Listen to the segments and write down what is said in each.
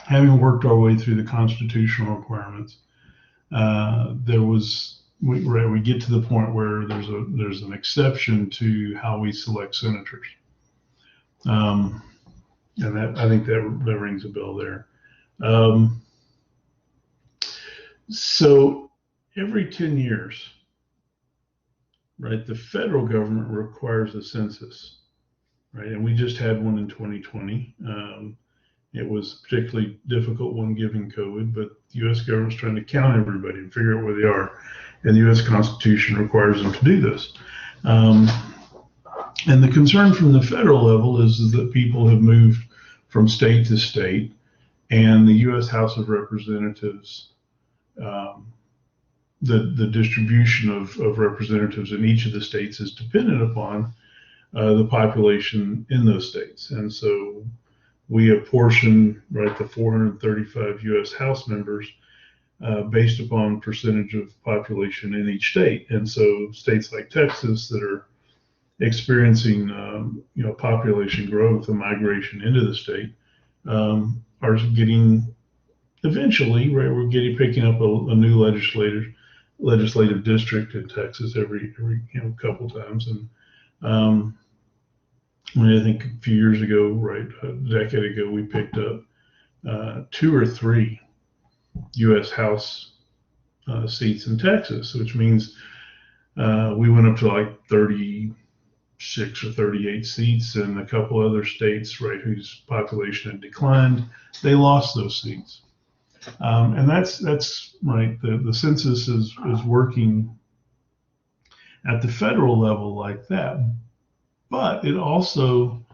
having worked our way through the constitutional requirements, we get to the point where there's an exception to how we select senators, and that I think that rings a bell there. So every 10 years, right, the federal government requires a census, right, and we just had one in 2020. It was a particularly difficult one given COVID, but the U.S. government's trying to count everybody and figure out where they are, and the U.S. Constitution requires them to do this. And the concern from the federal level is that people have moved from state to state, and the U.S. House of Representatives, the distribution of representatives in each of the states is dependent upon the population in those states. And so we apportion, right, the 435 U.S. House members based upon percentage of population in each state. And so states like Texas that are experiencing, population growth and migration into the state are getting eventually, right, picking up a new legislative district in Texas every couple times. And I think a few years ago, right, a decade ago, we picked up 2 or 3 U.S. House seats in Texas, which means we went up to like 36 or 38 seats, and a couple other states, right, whose population had declined, they lost those seats. And that's right. The census is working at the federal level like that, but it also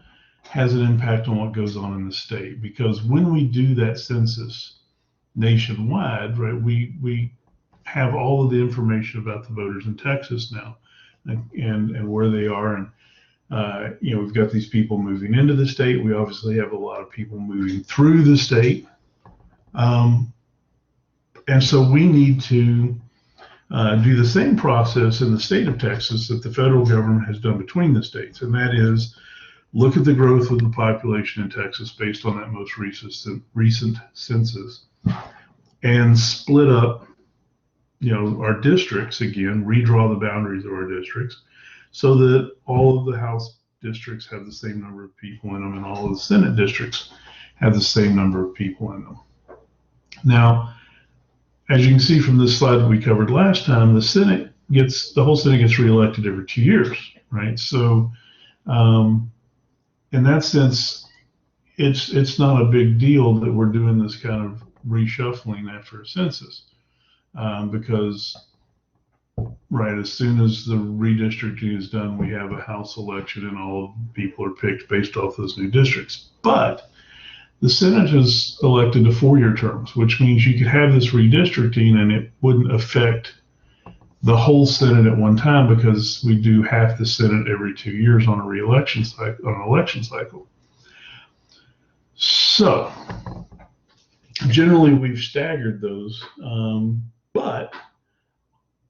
has an impact on what goes on in the state, because when we do that census nationwide, right, we have all of the information about the voters in Texas now, and where they are, and we've got these people moving into the state. We obviously have a lot of people moving through the state, and so we need to do the same process in the state of Texas that the federal government has done between the states, and that is look at the growth of the population in Texas based on that most recent census, and split up, our districts again, redraw the boundaries of our districts, so that all of the House districts have the same number of people in them, and all of the Senate districts have the same number of people in them. Now, as you can see from this slide that we covered last time, the whole Senate gets reelected every 2 years, right? So, in that sense, it's not a big deal that we're doing this kind of reshuffling after a census, because, right, as soon as the redistricting is done, we have a House election, and all of the people are picked based off those new districts. But the Senate is elected to 4-year terms, which means you could have this redistricting and it wouldn't affect the whole Senate at one time, because we do half the Senate every 2 years on an election cycle. So generally we've staggered those, but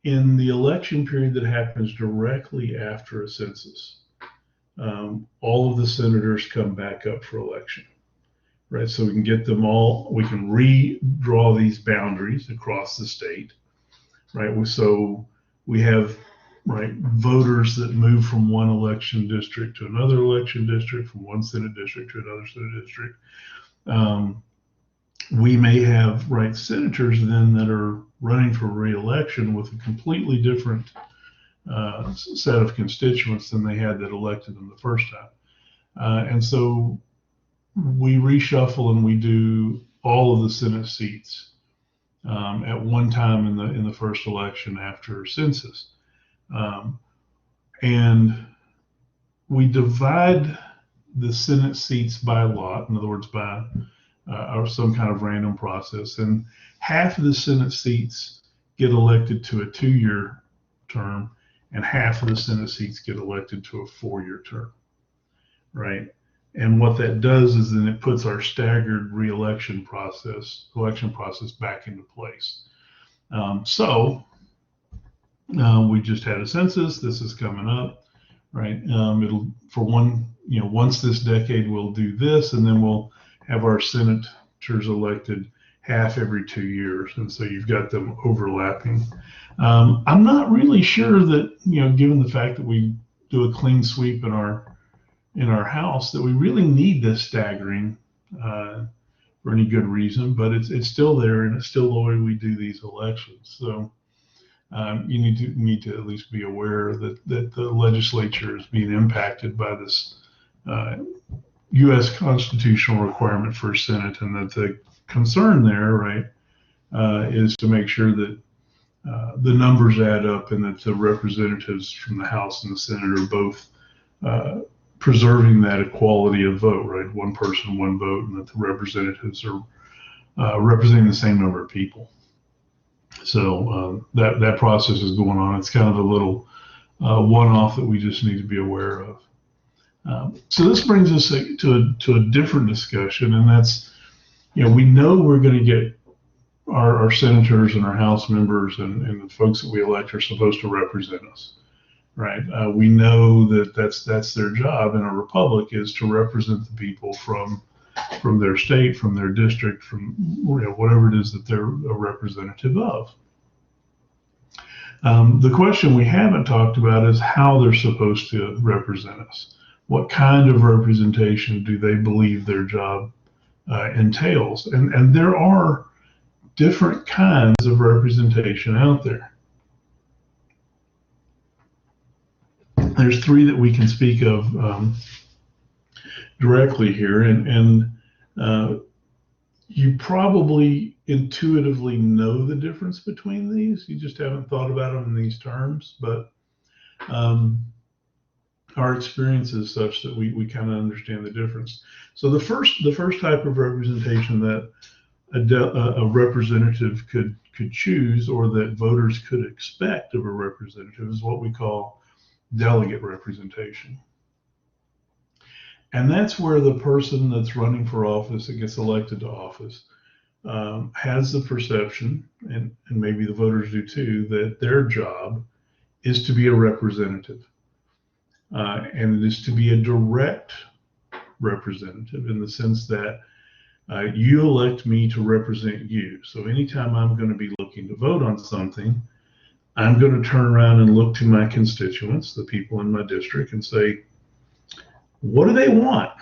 in the election period that happens directly after a census, all of the senators come back up for election. Right, so we can get them all, we can redraw these boundaries across the state, right? So we have, right, voters that move from one election district to another election district, from one Senate district to another Senate district. We may have, right, senators then that are running for re-election with a completely different set of constituents than they had that elected them the first time. And so we reshuffle and we do all of the Senate seats at one time in the first election after census, and we divide the Senate seats by lot. In other words, by or some kind of random process, and half of the Senate seats get elected to a 2-year term, and half of the Senate seats get elected to a 4-year term, right? And what that does is then it puts our staggered election process back into place. We just had a census. This is coming up, right? Once this decade we'll do this, and then we'll have our Senate legislatures elected half every 2 years, and so you've got them overlapping. I'm not really sure that, given the fact that we do a clean sweep in our House, that we really need this staggering for any good reason, but it's still there, and it's still the way we do these elections. So you need to at least be aware that the legislature is being impacted by this U.S. constitutional requirement for Senate, and that the concern there, right, is to make sure that the numbers add up, and that the representatives from the House and the Senate are both preserving that equality of vote, right? One person, one vote, and that the representatives are representing the same number of people. So that process is going on. It's kind of a little one-off that we just need to be aware of. So this brings us to a different discussion, and that's, we know we're going to get our senators and our House members and the folks that we elect are supposed to represent us, right? We know that that's their job in a republic, is to represent the people from their state, from their district, from whatever it is that they're a representative of. The question we haven't talked about is how they're supposed to represent us. What kind of representation do they believe their job entails? And there are different kinds of representation out there. There's three that we can speak of directly here, and you probably intuitively know the difference between these. You just haven't thought about them in these terms, but our experience is such that we kind of understand the difference. So the first type of representation that a representative could choose, or that voters could expect of a representative, is what we call delegate representation. And that's where the person that's running for office, that gets elected to office, has the perception, and maybe the voters do too, that their job is to be a representative. And it is to be a direct representative, in the sense that you elect me to represent you. So anytime I'm going to be looking to vote on something, I'm going to turn around and look to my constituents, the people in my district, and say, what do they want,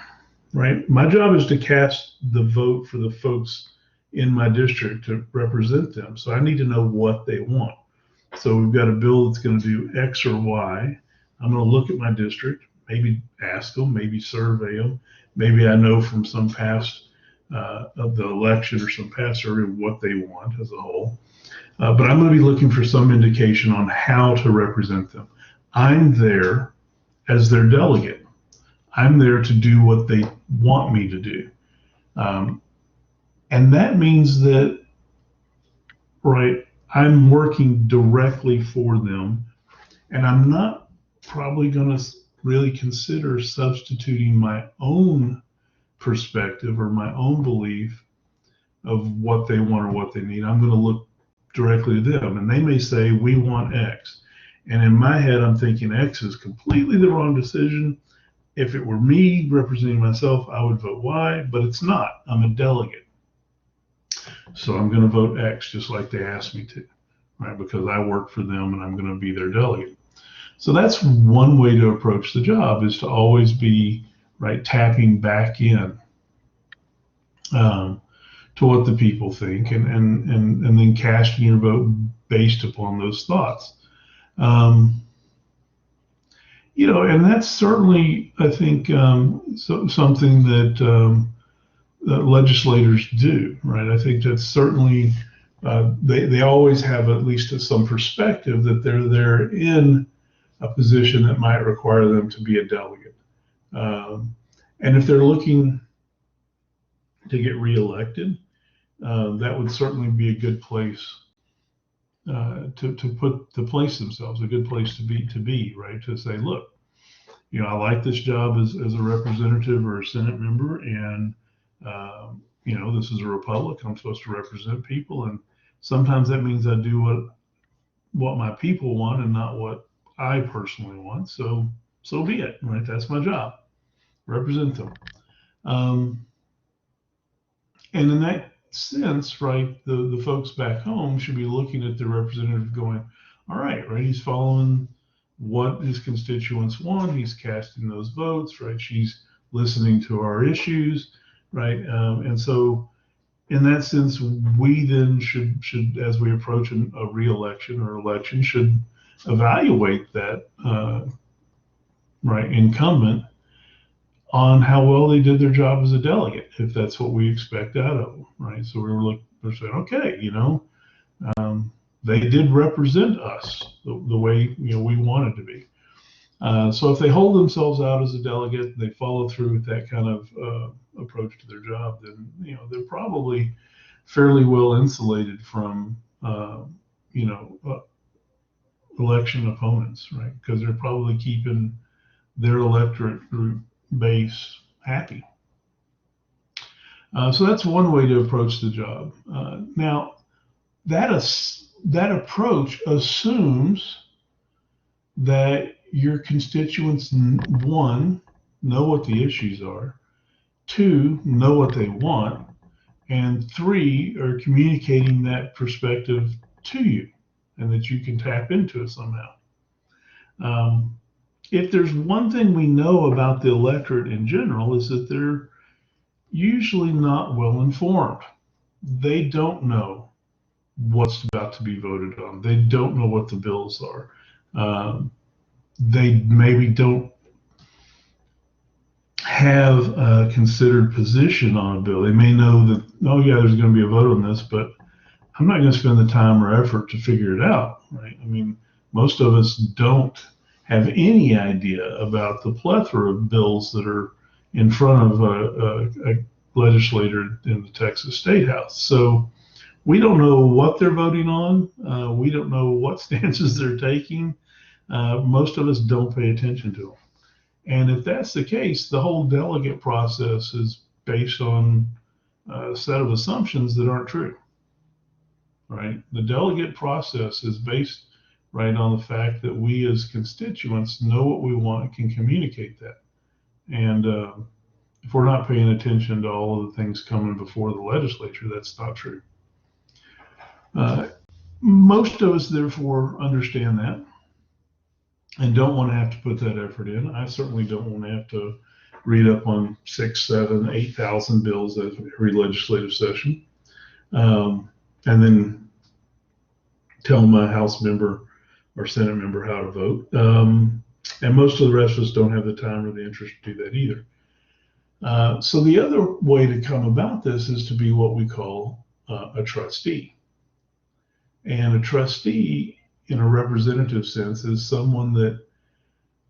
right? My job is to cast the vote for the folks in my district to represent them. So I need to know what they want. So we've got a bill that's going to do X or Y. I'm going to look at my district, maybe ask them, maybe survey them. Maybe I know from some past of the election or some past survey what they want as a whole. But I'm going to be looking for some indication on how to represent them. I'm there as their delegate. I'm there to do what they want me to do. And that means that, right, I'm working directly for them, and I'm not probably going to really consider substituting my own perspective or my own belief of what they want or what they need. I'm going to look directly to them, and they may say, we want X. And in my head, I'm thinking X is completely the wrong decision. If it were me representing myself, I would vote Y, but it's not. I'm a delegate. So I'm going to vote X just like they asked me to, right? Because I work for them and I'm going to be their delegate. So that's one way to approach the job, is to always be, right, tapping back in to what the people think, and then casting your vote based upon those thoughts. And that's certainly, I think, something that legislators do, right? I think that's certainly, they always have at least some perspective that they're there in a position that might require them to be a delegate. And if they're looking to get reelected, that would certainly be a good place to place themselves, a good place to be, right? To say, look, I like this job as a representative or a Senate member, and this is a republic. I'm supposed to represent people, and sometimes that means I do what my people want and not what I personally want. So be it, right? That's my job. Represent them. And in that sense, right, the folks back home should be looking at the representative going, all right, he's following what his constituents want. He's casting those votes, right? She's listening to our issues, right? And so in that sense, we then should as we approach a re-election or election, should evaluate that, right, incumbent on how well they did their job as a delegate, if that's what we expect out of them, right? So we're saying, okay, they did represent us the way we wanted to be. So if they hold themselves out as a delegate, they follow through with that kind of approach to their job, then they're probably fairly well insulated from election opponents, right? Because they're probably keeping their electorate group base happy. So that's one way to approach the job. Now, that approach assumes that your constituents, one, know what the issues are, two, know what they want, and three, are communicating that perspective to you, and that you can tap into it somehow. If there's one thing we know about the electorate in general, is that they're usually not well informed. They don't know what's about to be voted on. They don't know what the bills are. They maybe don't have a considered position on a bill. They may know that, oh yeah, there's going to be a vote on this, but I'm not going to spend the time or effort to figure it out, right? I mean, most of us don't have any idea about the plethora of bills that are in front of a legislator in the Texas State House. So we don't know what they're voting on. We don't know what stances they're taking. Most of us don't pay attention to them. And if that's the case, the whole delegate process is based on a set of assumptions that aren't true, right? The delegate process is based right on the fact that we as constituents know what we want and can communicate that. And if we're not paying attention to all of the things coming before the legislature, that's not true. Most of us, therefore, understand that and don't want to have to put that effort in. I certainly don't want to have to read up on 6, 7, 8,000 bills at every legislative session, and then tell my House member or Senate member how to vote. And most of the rest of us don't have the time or the interest to do that either. So the other way to come about this is to be what we call a trustee. And a trustee, in a representative sense, is someone that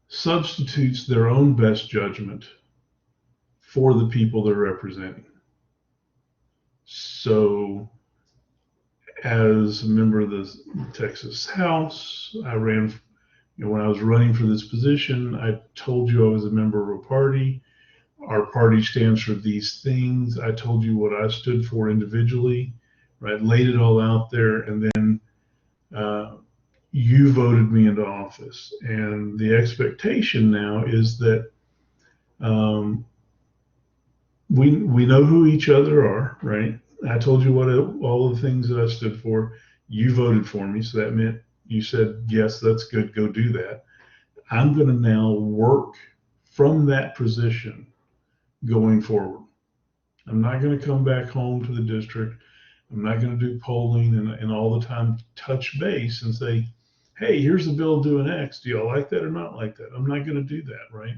substitutes their own best judgment for the people they're representing. So as a member of the Texas House, I ran, when I was running for this position, I told you I was a member of a party. Our party stands for these things. I told you what I stood for individually, right? Laid it all out there, and then you voted me into office. And the expectation now is that we know who each other are, right? I told you what all the things that I stood for. You voted for me, so that meant you said, yes, that's good, go do that. I'm going to now work from that position going forward. I'm not going to come back home to the district. I'm not going to do polling and all the time touch base and say, hey, here's a bill doing X. Do y'all like that or not like that? I'm not going to do that, right?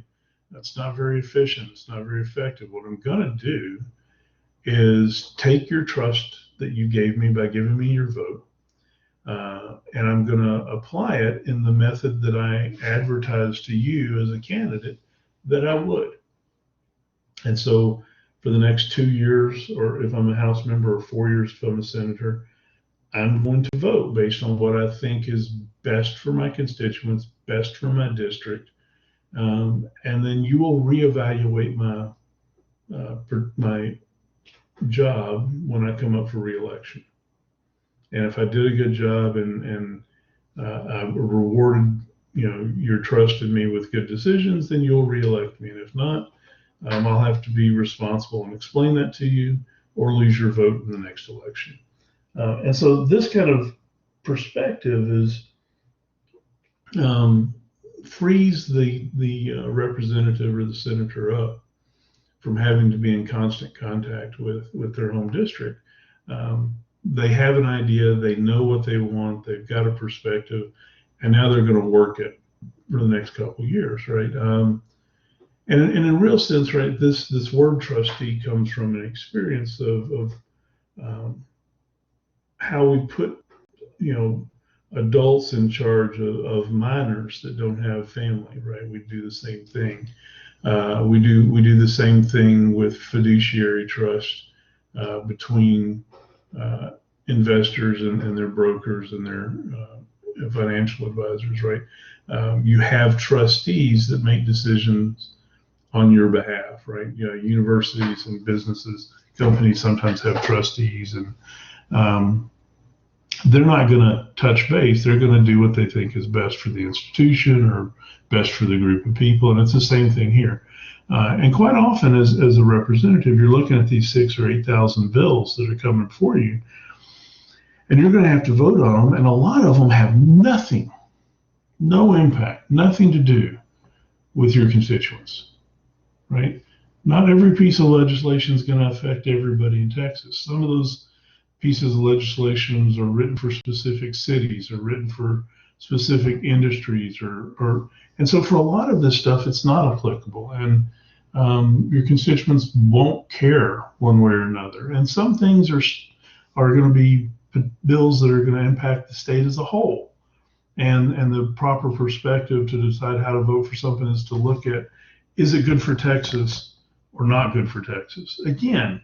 That's not very efficient. It's not very effective. What I'm going to do is take your trust that you gave me by giving me your vote, and I'm going to apply it in the method that I advertised to you as a candidate that I would. And so for the next 2 years, or if I'm a House member, or 4 years if I'm a senator, I'm going to vote based on what I think is best for my constituents, best for my district. And then you will reevaluate my job when I come up for reelection. And if I did a good job and I rewarded your trust in me with good decisions, then you'll reelect me. And if not, I'll have to be responsible and explain that to you. or lose your vote in the next election. And so this kind of perspective is frees the representative or the senator up from having to be in constant contact with their home district. They have an idea, they know what they want, they've got a perspective, and now they're going to work it for the next couple of years, right? And in a real sense, right, this word trustee comes from an experience of how we put, adults in charge of minors that don't have family, right? We do the same thing. We do the same thing with fiduciary trust between investors and their brokers and their financial advisors, right? You have trustees that make decisions on your behalf, right? Universities and businesses, companies sometimes have trustees, and they're not going to touch base. They're going to do what they think is best for the institution or best for the group of people, and it's the same thing here. And quite often, as a representative, you're looking at these 6,000 or 8,000 bills that are coming before you, and you're going to have to vote on them, and a lot of them have no impact, nothing to do with your constituents, right? Not every piece of legislation is going to affect everybody in Texas. Some of those pieces of legislation are written for specific cities or written for specific industries, and so for a lot of this stuff, it's not applicable, and your constituents won't care one way or another. And some things are going to be bills that are going to impact the state as a whole. And the proper perspective to decide how to vote for something is to look at, is it good for Texas or not good for Texas? Again,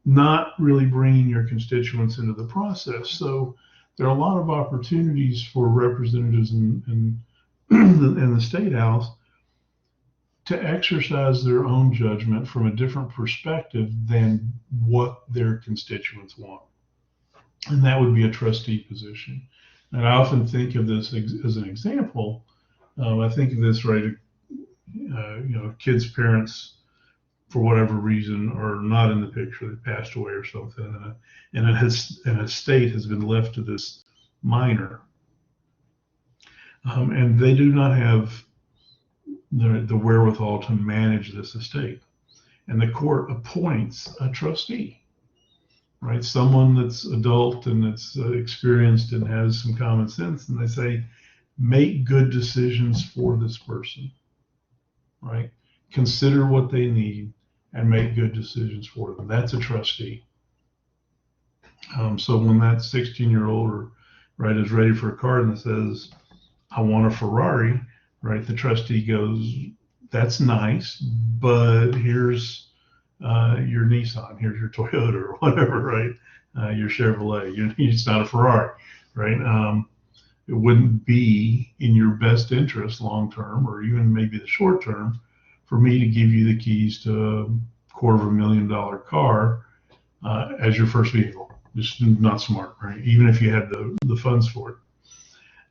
not really bringing your constituents into the process. So there are a lot of opportunities for representatives in the State House to exercise their own judgment from a different perspective than what their constituents want. And that would be a trustee position. And I often think of this as an example. I think of this, right? Kids' parents, for whatever reason, are not in the picture. They passed away or something, and an estate has been left to this minor, and they do not have the wherewithal to manage this estate. And the court appoints a trustee, right? Someone that's adult and that's experienced and has some common sense, and they say, make good decisions for this person, right? Consider what they need and make good decisions for them. That's a trustee. So when that 16-year-old right is ready for a car and says, I want a Ferrari, right? The trustee goes, that's nice, but here's your Nissan, here's your Toyota or whatever, right? Your Chevrolet. It's not a Ferrari, right? It wouldn't be in your best interest long term, or even maybe the short term, for me to give you the keys to a $250,000 car as your first vehicle. Just not smart, right? Even if you had the funds for it.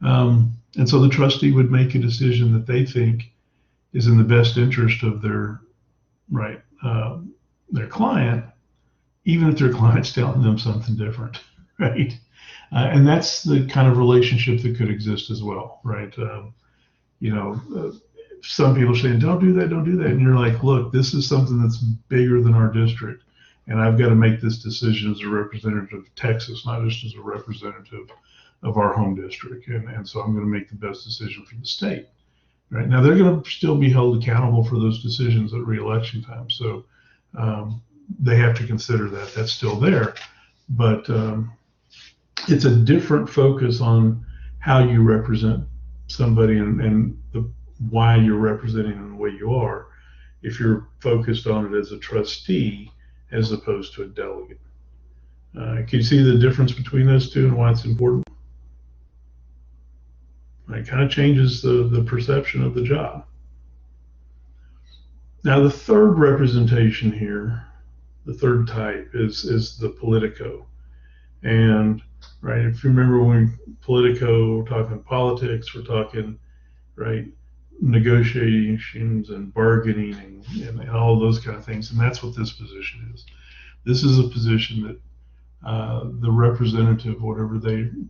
And so the trustee would make a decision that they think is in the best interest of their client, even if their client's telling them something different, right? And that's the kind of relationship that could exist as well, right? Some people are saying, don't do that. And you're like, look, this is something that's bigger than our district. And I've got to make this decision as a representative of Texas, not just as a representative of our home district. And so I'm going to make the best decision for the state. Right now, they're going to still be held accountable for those decisions at re-election time. So they have to consider that. That's still there. But it's a different focus on how you represent somebody and why you're representing them the way you are, if you're focused on it as a trustee as opposed to a delegate. Can you see the difference between those two and why it's important? It kind of changes the perception of the job. Now, the third representation here, the third type, is the politico. And right, if you remember when politico, we're talking politics, we're talking, right, negotiations and bargaining and all those kind of things. And that's what this position is. This is a position that the representative, whatever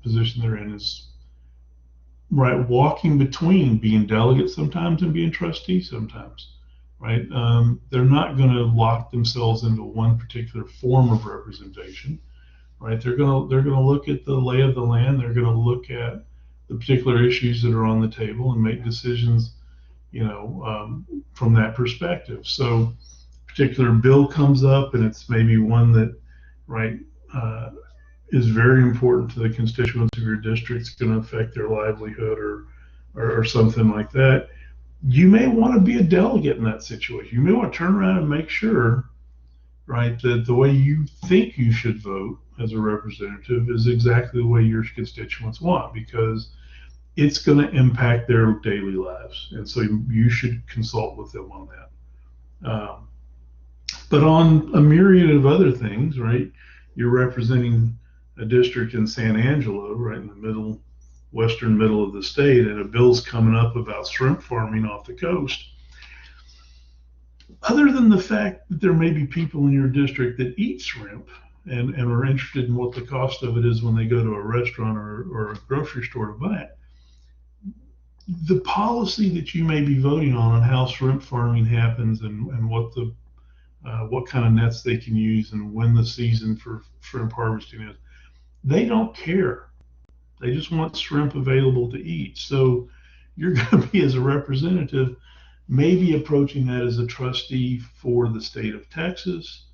position they're in, is right walking between being delegate sometimes and being trustee sometimes, right? They're not going to lock themselves into one particular form of representation, right? They're gonna look at the lay of the land. They're going to look at the particular issues that are on the table and make decisions, from that perspective. So, a particular bill comes up, and it's maybe one that, right, is very important to the constituents of your district. It's going to affect their livelihood or something like that. You may want to be a delegate in that situation. You may want to turn around and make sure, right, that the way you think you should vote as a representative is exactly the way your constituents want, because it's going to impact their daily lives. And so you should consult with them on that. But on a myriad of other things, right, you're representing a district in San Angelo, right in the western middle of the state, and a bill's coming up about shrimp farming off the coast. Other than the fact that there may be people in your district that eat shrimp and are interested in what the cost of it is when they go to a restaurant or a grocery store to buy it, the policy that you may be voting on how shrimp farming happens and what kind of nets they can use and when the season for shrimp harvesting is, they don't care. They just want shrimp available to eat. So you're going to be, as a representative, maybe approaching that as a trustee for the state of Texas,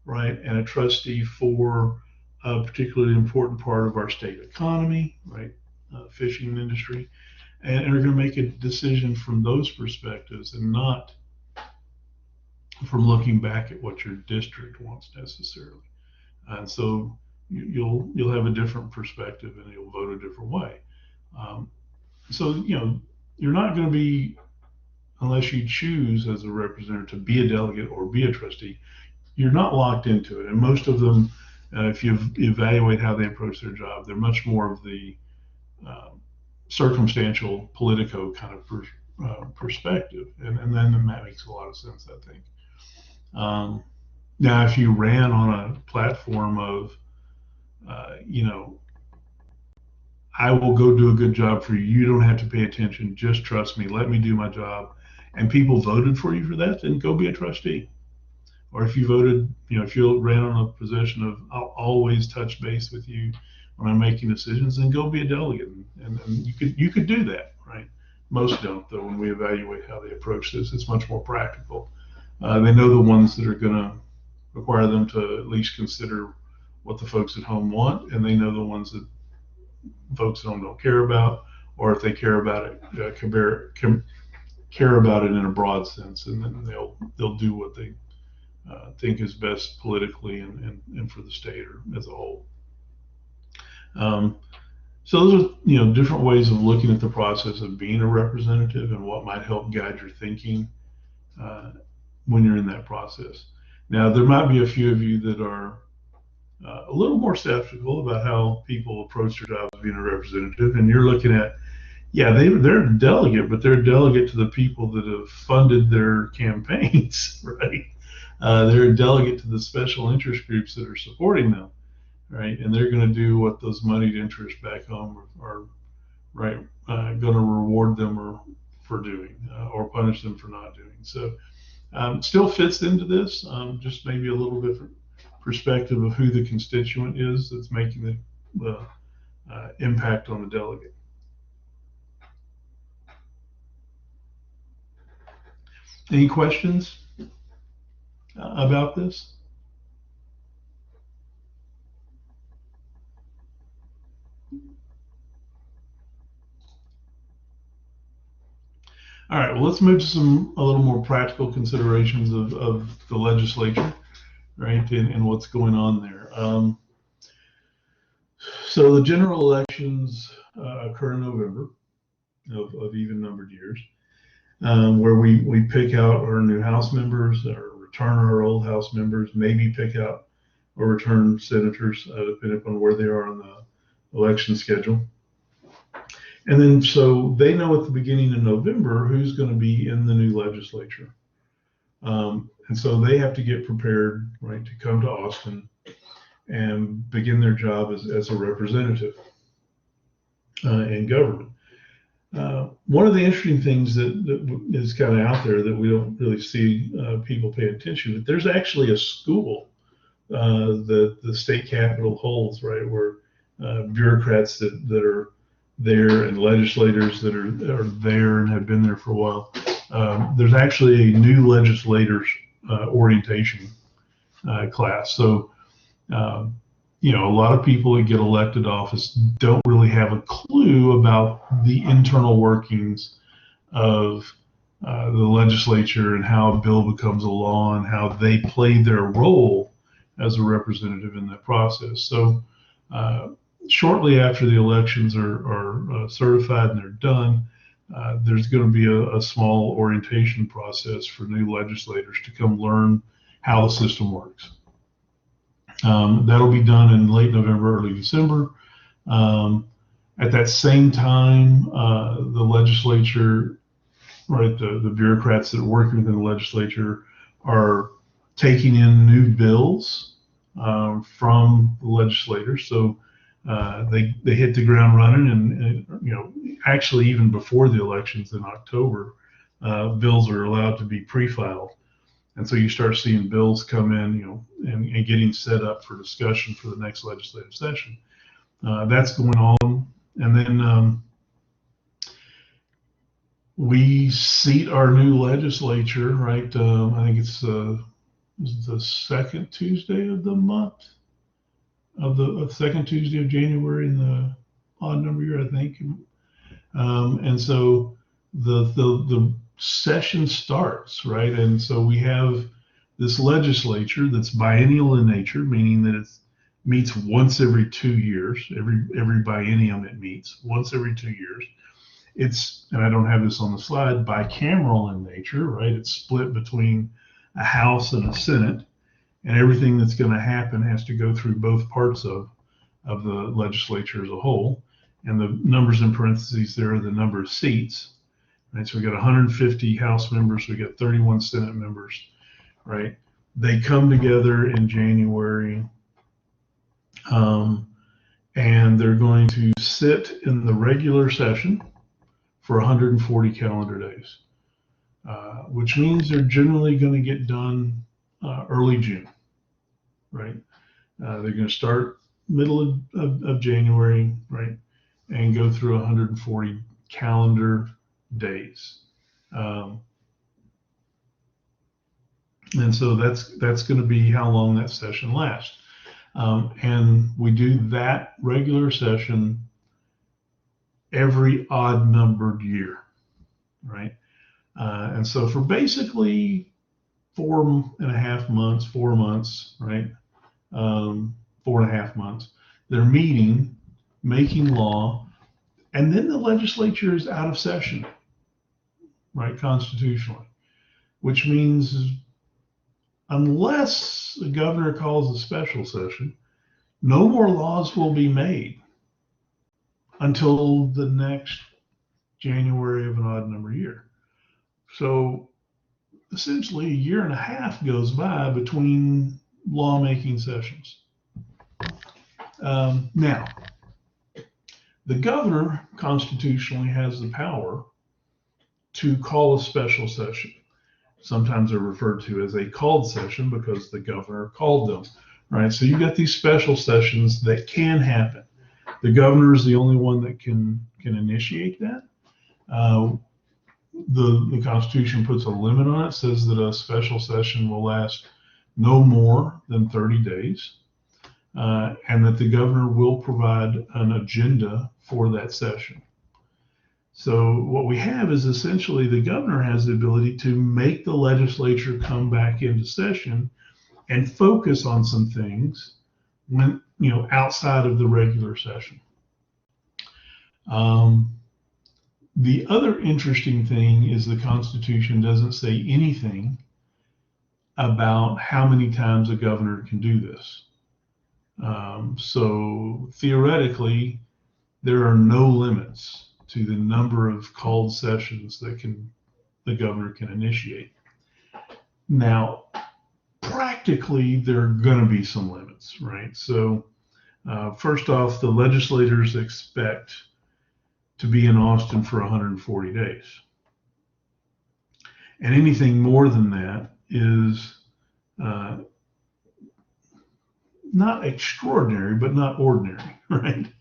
right, and a trustee for a particularly important part of our state economy, right, fishing industry, and are going to make a decision from those perspectives and not from looking back at what your district wants necessarily. And so you'll have a different perspective and you'll vote a different way. So you're not going to be, unless you choose as a representative to be a delegate or be a trustee, you're not locked into it. And most of them, if you evaluate how they approach their job, they're much more of the circumstantial politico kind of perspective, and then that makes a lot of sense, I think. Now, if you ran on a platform of, I will go do a good job for you. You don't have to pay attention. Just trust me. Let me do my job. And people voted for you for that, then go be a trustee. Or if you voted, if you ran on a position of I'll always touch base with you when I'm making decisions, then go be a delegate. And you could do that, right? Most don't, though. When we evaluate how they approach this, it's much more practical. They know the ones that are going to require them to at least consider what the folks at home want, and they know the ones that folks at home don't care about, or if they care about it, care about it in a broad sense, and then they'll do what they think is best politically and for the state or as a whole. So those are different ways of looking at the process of being a representative and what might help guide your thinking when you're in that process. Now, there might be a few of you that are a little more skeptical about how people approach their job as being a representative, and you're looking at, they're a delegate, but they're a delegate to the people that have funded their campaigns, right? They're a delegate to the special interest groups that are supporting them, right? And they're going to do what those moneyed interests back home are right, going to reward them for doing or punish them for not doing. So still fits into this, just maybe a little different perspective of who the constituent is that's making the impact on the delegate. Any questions about this? All right, well, let's move to a little more practical considerations of the legislature, right, and what's going on there. So the general elections occur in November of even-numbered years, where we pick out our new House members or return our old House members, maybe pick out or return senators, depending upon where they are on the election schedule. And then so they know at the beginning of November who's going to be in the new legislature. And so they have to get prepared, right, to come to Austin and begin their job as a representative in government. One of the interesting things that is kind of out there that we don't really see people pay attention to, but there's actually a school that the state capitol holds, right, where bureaucrats that are there and legislators that are there and have been there for a while. There's actually a new legislators orientation class. So, a lot of people that get elected office don't really have a clue about the internal workings of the legislature and how a bill becomes a law and how they play their role as a representative in that process. So shortly after the elections are certified and they're done, there's going to be a small orientation process for new legislators to come learn how the system works. That'll be done in late November, early December. At that same time, the legislature, right, the bureaucrats that are working within the legislature are taking in new bills from the legislators. So they hit the ground running, and actually even before the elections in October, bills are allowed to be pre-filed. And so you start seeing bills come in, and getting set up for discussion for the next legislative session. That's going on. And then we seat our new legislature, right? I think it's the second Tuesday of the month, of the second Tuesday of January in the odd number year, I think. And so the session starts, right? And so we have this legislature that's biennial in nature, meaning that it meets once every 2 years. Every biennium it meets once every 2 years. It's, and I don't have this on the slide, bicameral in nature, right? It's split between a House and a Senate, and everything that's going to happen has to go through both parts of the legislature as a whole. And the numbers in parentheses there are the number of seats. Right, so we got 150 House members, we got 31 Senate members, right? They come together in January, and they're going to sit in the regular session for 140 calendar days, which means they're generally going to get done early June, right? They're going to start middle of January, right, and go through 140 calendar days. And so that's going to be how long that session lasts. And we do that regular session every odd numbered year, right? And so for basically 4.5 months, 4 months, right? 4.5 months, they're meeting, making law, and then the legislature is out of session, right, constitutionally, which means unless the governor calls a special session, no more laws will be made until the next January of an odd number year. So essentially a year and a half goes by between lawmaking sessions. Now, the governor constitutionally has the power to call a special session. Sometimes they're referred to as a called session because the governor called them, right? So you've got these special sessions that can happen. The governor is the only one that can initiate that. The Constitution puts a limit on it, says that a special session will last no more than 30 days. And that the governor will provide an agenda for that session. So what we have is essentially the governor has the ability to make the legislature come back into session and focus on some things when, outside of the regular session. The other interesting thing is the Constitution doesn't say anything about how many times a governor can do this. So theoretically, there are no limits to the number of called sessions that the governor can initiate. Now, practically, there are going to be some limits, right? So, first off, the legislators expect to be in Austin for 140 days. And anything more than that is not extraordinary, but not ordinary, right?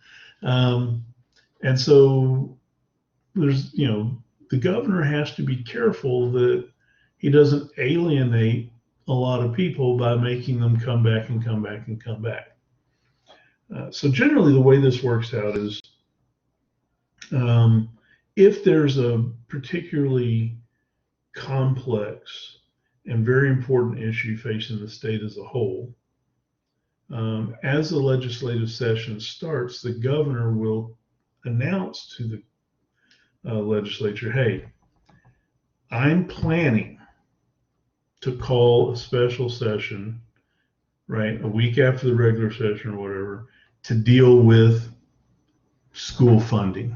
And so there's, the governor has to be careful that he doesn't alienate a lot of people by making them come back and come back and come back. So generally the way this works out is if there's a particularly complex and very important issue facing the state as a whole, as the legislative session starts, the governor will announce to the legislature, hey, I'm planning to call a special session, right, a week after the regular session or whatever, to deal with school funding.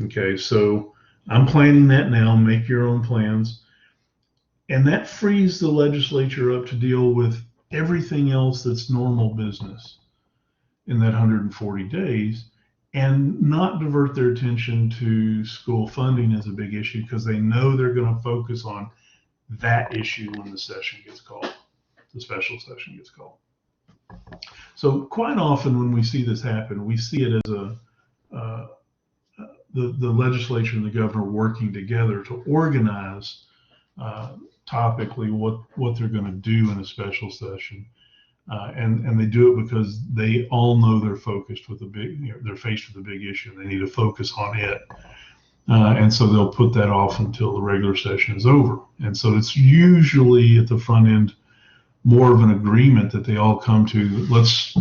Okay, so I'm planning that now, make your own plans. And that frees the legislature up to deal with everything else that's normal business in that 140 days and not divert their attention to school funding as a big issue, because they know they're going to focus on that issue when the session gets called, the special session gets called. So quite often when we see this happen, we see it as the legislature and the governor working together to organize topically what they're going to do in a special session, and they do it because they all know they're focused with they're faced with a big issue and they need to focus on it, and so they'll put that off until the regular session is over. And so it's usually at the front end more of an agreement that they all come to. Let's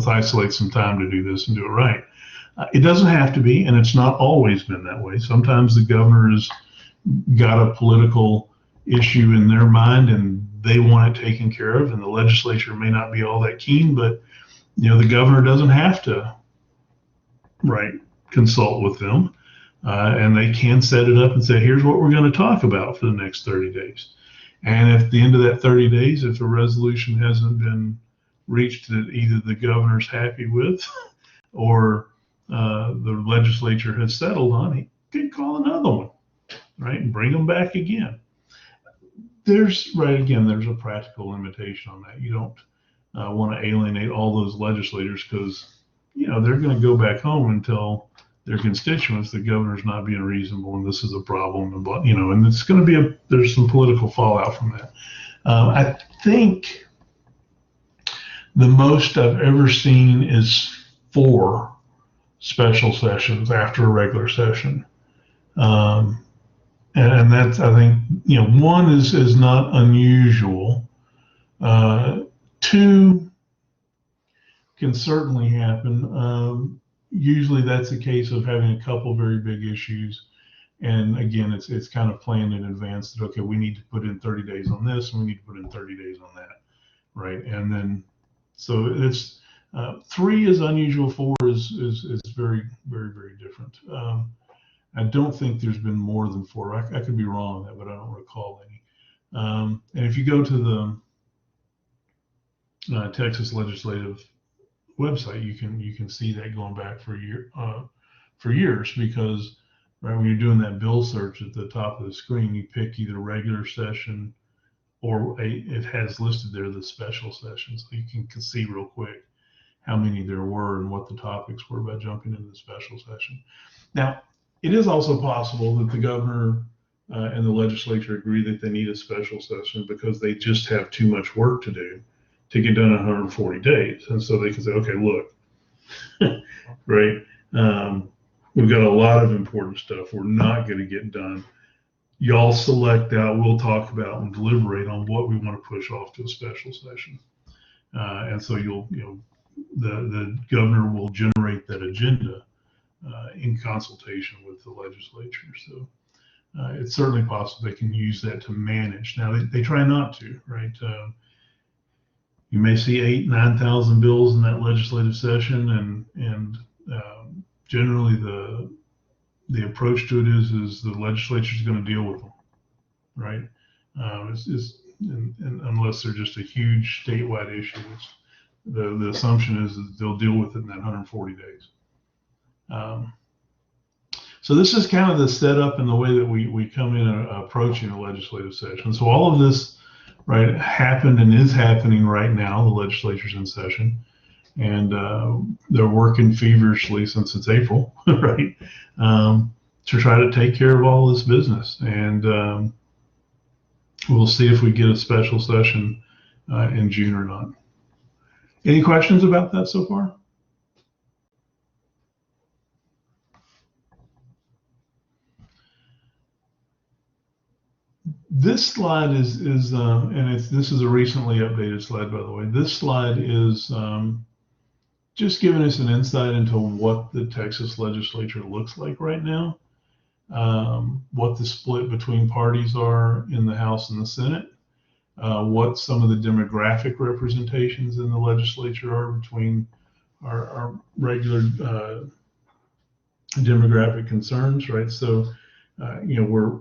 isolate some time to do this and do it right. It doesn't have to be, and it's not always been that way. Sometimes the governor has got a political issue in their mind and they want it taken care of, and the legislature may not be all that keen, but the governor doesn't have to consult with them, and they can set it up and say, here's what we're going to talk about for the next 30 days. And at the end of that 30 days, if a resolution hasn't been reached that either the governor's happy with or the legislature has settled on, he can call another one, right, and bring them back again. There's a practical limitation on that. You don't want to alienate all those legislators, because they're going to go back home and tell their constituents the governor's not being reasonable and this is a problem, and it's going to be there's some political fallout from that. I think the most I've ever seen is 4 special sessions after a regular session. And that's, I think, 1 is not unusual. 2 can certainly happen. Usually that's a case of having a couple very big issues. And again, it's kind of planned in advance that, okay, we need to put in 30 days on this and we need to put in 30 days on that, right? And then, so it's 3 is unusual, 4 is very, very, very different. I don't think there's been more than 4. I could be wrong on that, but I don't recall any. And if you go to the Texas legislative website, you can see that going back for years, because when you're doing that bill search at the top of the screen, you pick either regular session or it has listed there the special session, so you can see real quick how many there were and what the topics were by jumping into the special session. Now, it is also possible that the governor and the legislature agree that they need a special session because they just have too much work to do to get done in 140 days. And so they can say, okay, look, right, we've got a lot of important stuff we're not going to get done. Y'all select out, we'll talk about and deliberate on what we want to push off to a special session. And so the governor will generate that agenda in consultation with the legislature. So it's certainly possible they can use that to manage. Now they try not to, right? You may see 8,000-9,000 bills in that legislative session, and generally the approach to it is the legislature is going to deal with them, right? And unless they're just a huge statewide issue, which the assumption is that they'll deal with it in that 140 days. So this is kind of the setup and the way that we come in approaching a legislative session. So all of this, right, happened and is happening right now. The legislature's in session, and they're working feverishly since it's April, right, to try to take care of all this business. And we'll see if we get a special session in June or not. Any questions about that so far? This slide is this is a recently updated slide, by the way. This slide is just giving us an insight into what the Texas legislature looks like right now, what the split between parties are in the House and the Senate, what some of the demographic representations in the legislature are between our regular demographic concerns, right? So, we're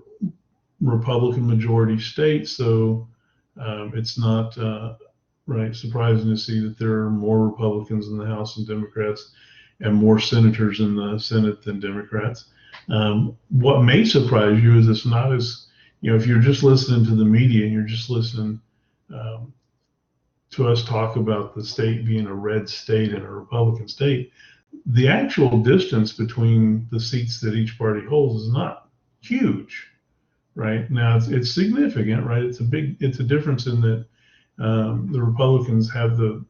Republican majority state, so it's not surprising to see that there are more Republicans in the House than Democrats, and more senators in the Senate than Democrats. What may surprise you is it's not as, if you're just listening to the media and you're just listening to us talk about the state being a red state and a Republican state, the actual distance between the seats that each party holds is not huge. Right now, it's significant, right? It's a difference in that the Republicans have the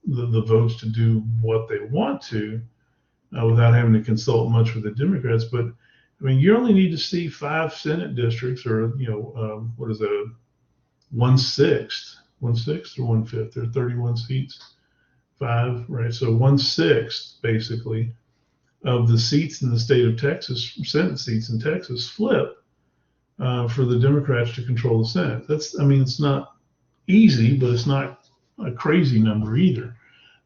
votes to do what they want to without having to consult much with the Democrats. But I mean, you only need to see 5 Senate districts, or what is that, 1/6 or 1/5? There are 31 seats, 5, right? So 1/6 basically of the seats in the state of Texas, Senate seats in Texas, flip. For the Democrats to control the Senate. It's not easy, but it's not a crazy number either.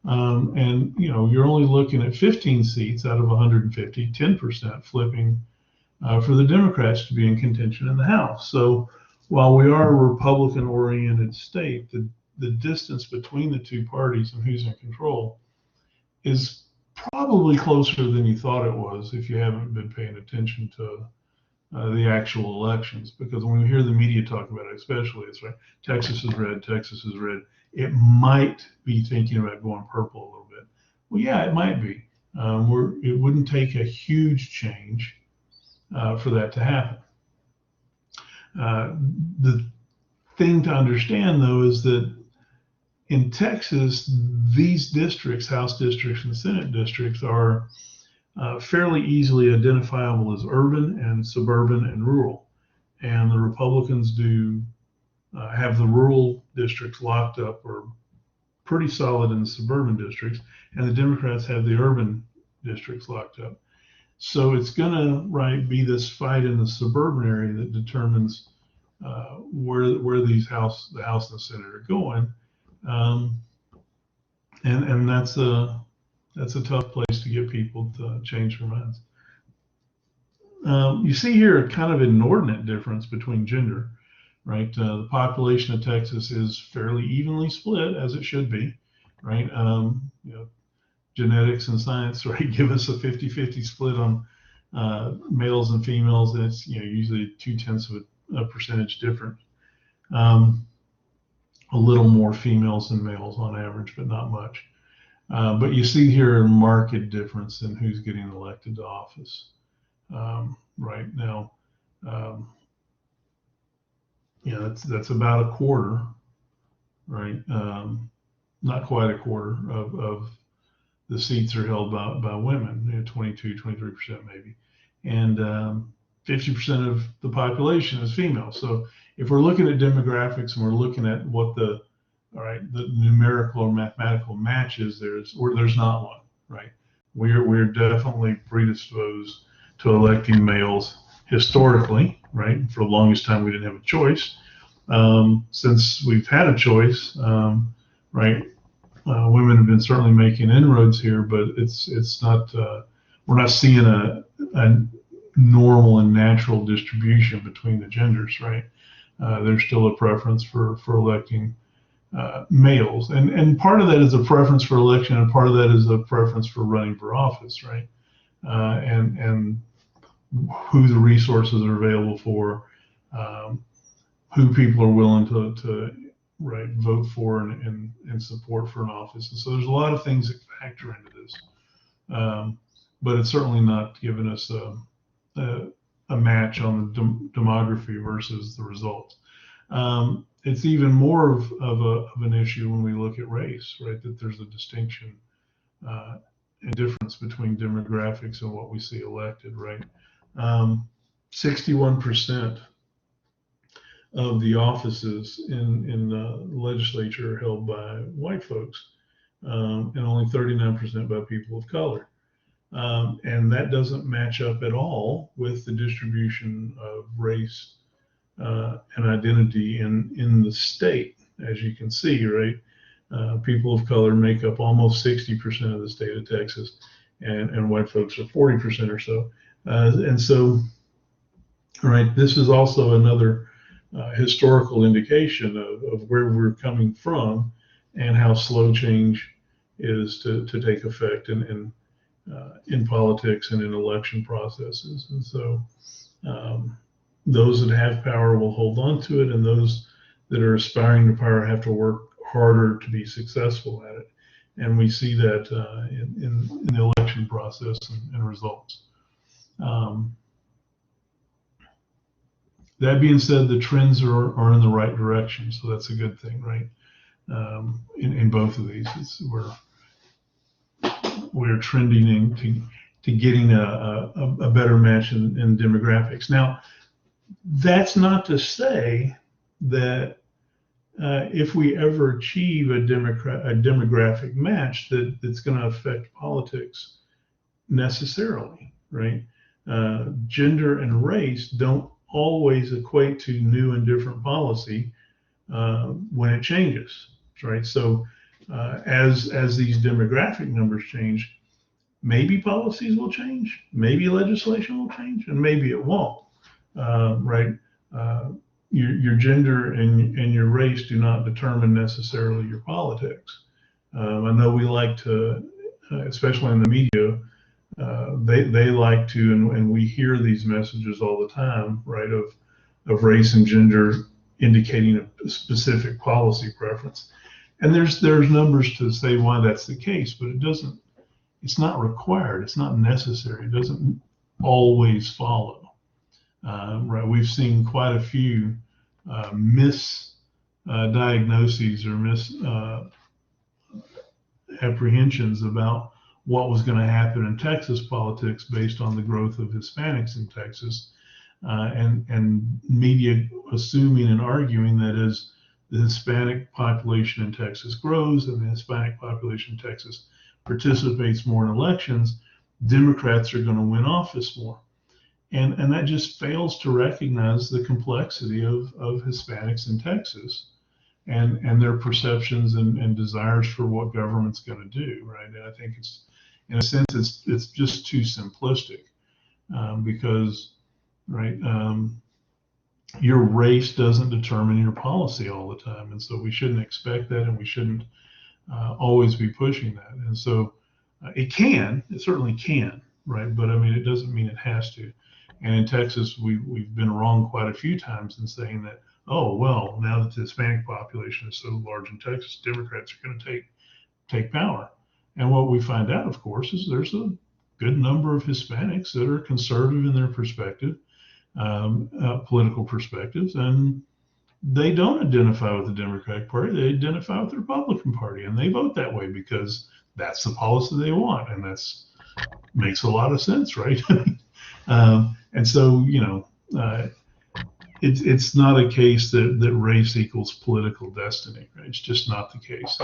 And you're only looking at 15 seats out of 150, 10% flipping for the Democrats to be in contention in the House. So while we are a Republican-oriented state, the distance between the two parties and who's in control is probably closer than you thought it was if you haven't been paying attention to the actual elections. Because when we hear the media talk about it, especially, it's right, Texas is red, it might be thinking about going purple a little bit. Well, yeah, it might be. It wouldn't take a huge change for that to happen. The thing to understand, though, is that in Texas, these districts, House districts and Senate districts, are fairly easily identifiable as urban and suburban and rural. And the Republicans do have the rural districts locked up, or pretty solid in the suburban districts, and the Democrats have the urban districts locked up. So it's going to be this fight in the suburban area that determines where the House and the Senate are going, and that's a tough place to get people to change their minds. You see here a kind of inordinate difference between gender, right? The population of Texas is fairly evenly split, as it should be, right? Genetics and science, right, give us a 50-50 split on males and females, and it's usually 0.2% different. A little more females than males on average, but not much. But you see here a marked difference in who's getting elected to office right now. That's about a quarter, right? Not quite a quarter of the seats are held by women, 22, 23% maybe. And 50% of the population is female. So if we're looking at demographics and we're looking at what the numerical or mathematical match is, there's not one, right? We're definitely predisposed to electing males historically, right? For the longest time, we didn't have a choice. Since we've had a choice, right? Women have been certainly making inroads here, but it's not. We're not seeing a normal and natural distribution between the genders, right? there's still a preference for electing males, and part of that is a preference for election, and part of that is a preference for running for office, right? And who the resources are available for, who people are willing to right vote for and support for an office. And so there's a lot of things that factor into this, but it's certainly not giving us a match on the demography versus the results. It's even more of an issue when we look at race, right? That there's a distinction and difference between demographics and what we see elected, right? 61% of the offices in the legislature are held by white folks, and only 39% by people of color. And that doesn't match up at all with the distribution of race and identity in the state, as you can see, right? People of color make up almost 60% of the state of Texas, and white folks are 40% or so. And so, right, this is also another historical indication of where we're coming from and how slow change is to take effect in politics and in election processes. And so those that have power will hold on to it, and those that are aspiring to power have to work harder to be successful at it. And we see that in the election process and results. That being said, the trends are in the right direction, so that's a good thing, right? In both of these, we're trending to getting a better match in demographics. Now, that's not to say that if we ever achieve a demographic match, that's going to affect politics necessarily, right? Gender and race don't always equate to new and different policy when it changes, right? So as these demographic numbers change, maybe policies will change, maybe legislation will change, and maybe it won't, right? Your gender and your race do not determine necessarily your politics. I know we like to, especially in the media, they like to, and we hear these messages all the time, right, of race and gender indicating a specific policy preference. And there's numbers to say why that's the case, but it's not required, it's not necessary, it doesn't always follow. Right, we've seen quite a few misdiagnoses or misapprehensions about what was going to happen in Texas politics based on the growth of Hispanics in Texas, and media assuming and arguing that as the Hispanic population in Texas grows and the Hispanic population in Texas participates more in elections, Democrats are going to win office more. And that just fails to recognize the complexity of Hispanics in Texas and their perceptions and desires for what government's going to do, right? And I think it's, in a sense, it's just too simplistic because, right, your race doesn't determine your policy all the time. And so we shouldn't expect that, and we shouldn't always be pushing that. And so it certainly can, right? But I mean, it doesn't mean it has to. And in Texas, we've been wrong quite a few times in saying that, oh, well, now that the Hispanic population is so large in Texas, Democrats are going to take power. And what we find out, of course, is there's a good number of Hispanics that are conservative in their perspective, political perspectives, and they don't identify with the Democratic Party. They identify with the Republican Party, and they vote that way because that's the policy they want, and that's makes a lot of sense, right? And so, it's not a case that race equals political destiny, right? It's just not the case.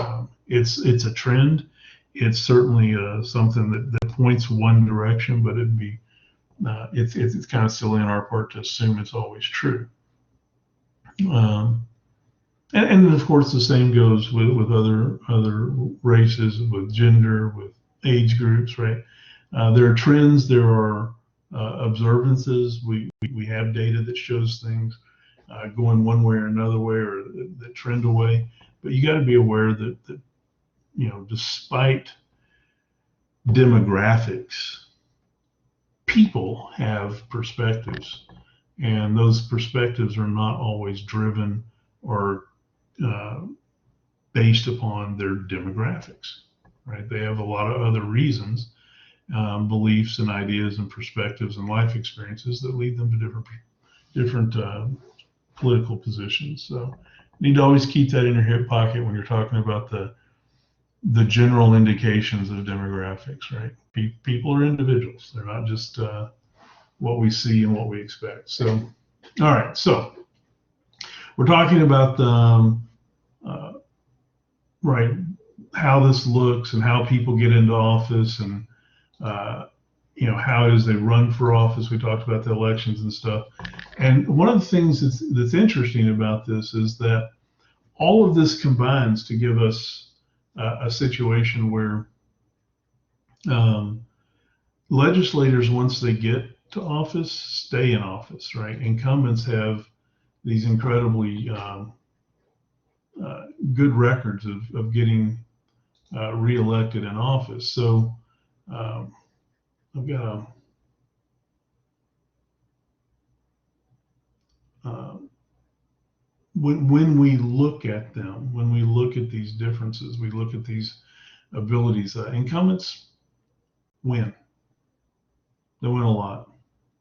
It's a trend. It's certainly something that points one direction, but it's kind of silly on our part to assume it's always true. And of course, the same goes with other races, with gender, with age groups, right? There are trends, there are observances. We have data that shows things, going one way or another way, or that trend away. But you got to be aware that despite demographics, people have perspectives, and those perspectives are not always driven or based upon their demographics, right? They have a lot of other reasons, beliefs and ideas and perspectives and life experiences that lead them to different political positions. So you need to always keep that in your hip pocket when you're talking about the general indications of demographics, right? People are individuals. They're not just what we see and what we expect. So, all right. So we're talking about right, how this looks and how people get into office, and how it is they run for office. We talked about the elections and stuff. And one of the things that's interesting about this is that all of this combines to give us a situation where legislators, once they get to office, stay in office, right? Incumbents have these incredibly good records of getting reelected in office. So I've got when we look at them, when we look at these differences, we look at these abilities. Incumbents win. They win a lot,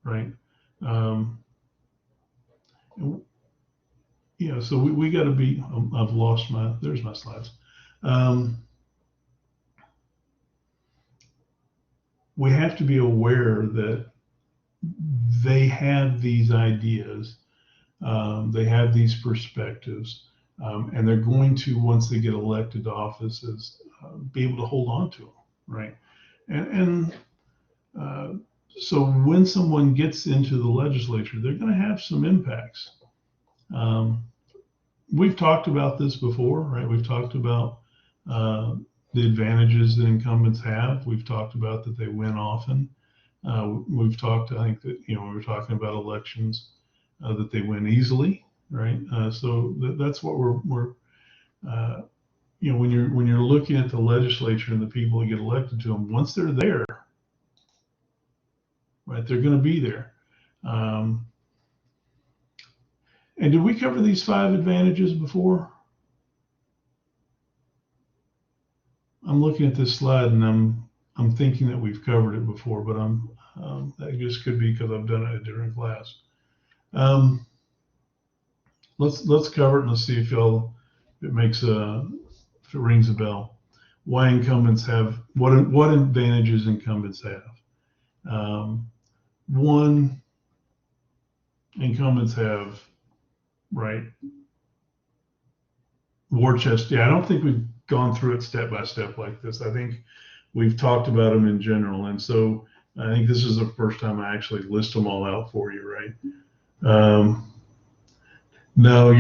right? So we got to be. I've lost there's my slides. We have to be aware that they have these ideas, they have these perspectives, and they're going to, once they get elected to offices, be able to hold on to them, right? And so when someone gets into the legislature, they're going to have some impacts. We've talked about this before, right? We've talked about the advantages that incumbents have. We've talked about that they win often. We've talked, I think that, when we were talking about elections, that they win easily, right? So that's what we're when you're looking at the legislature and the people who get elected to them, once they're there, right, they're going to be there. And did we cover these 5 advantages before? I'm looking at this slide and I'm thinking that we've covered it before, but that just could be because I've done it in a different class. Let's cover it and let's see if it rings a bell. Why incumbents have what advantages incumbents have. One, incumbents have, right, war chest. Yeah, I don't think we've gone through it step by step like this. I think we've talked about them in general, and so I think this is the first time I actually list them all out for you, right? No,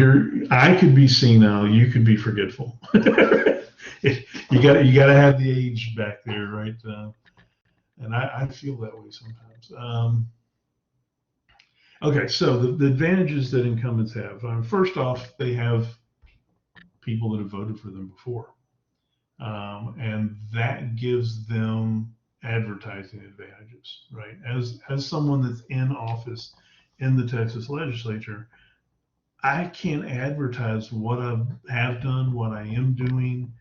I could be senile, you could be forgetful. You got to have the age back there, right? And I feel that way sometimes. Okay, so the advantages that incumbents have. First off, they have people that have voted for them before. And that gives them advertising advantages, right? As someone that's in office in the Texas legislature, I can advertise what I have done, what I am doing.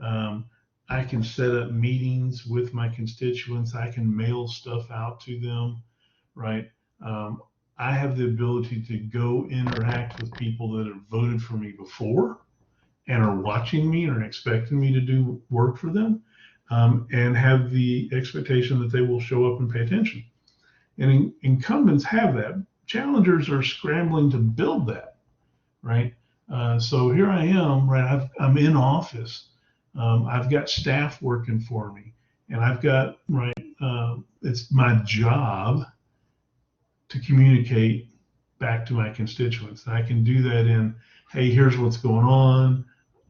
I can set up meetings with my constituents. I can mail stuff out to them, right? I have the ability to go interact with people that have voted for me before and are watching me or expecting me to do work for them, and have the expectation that they will show up and pay attention. And incumbents have that. Challengers are scrambling to build that, right? So here I am, right? I'm in office. I've got staff working for me, and I've got, right, it's my job to communicate back to my constituents. And I can do that in, hey, here's what's going on.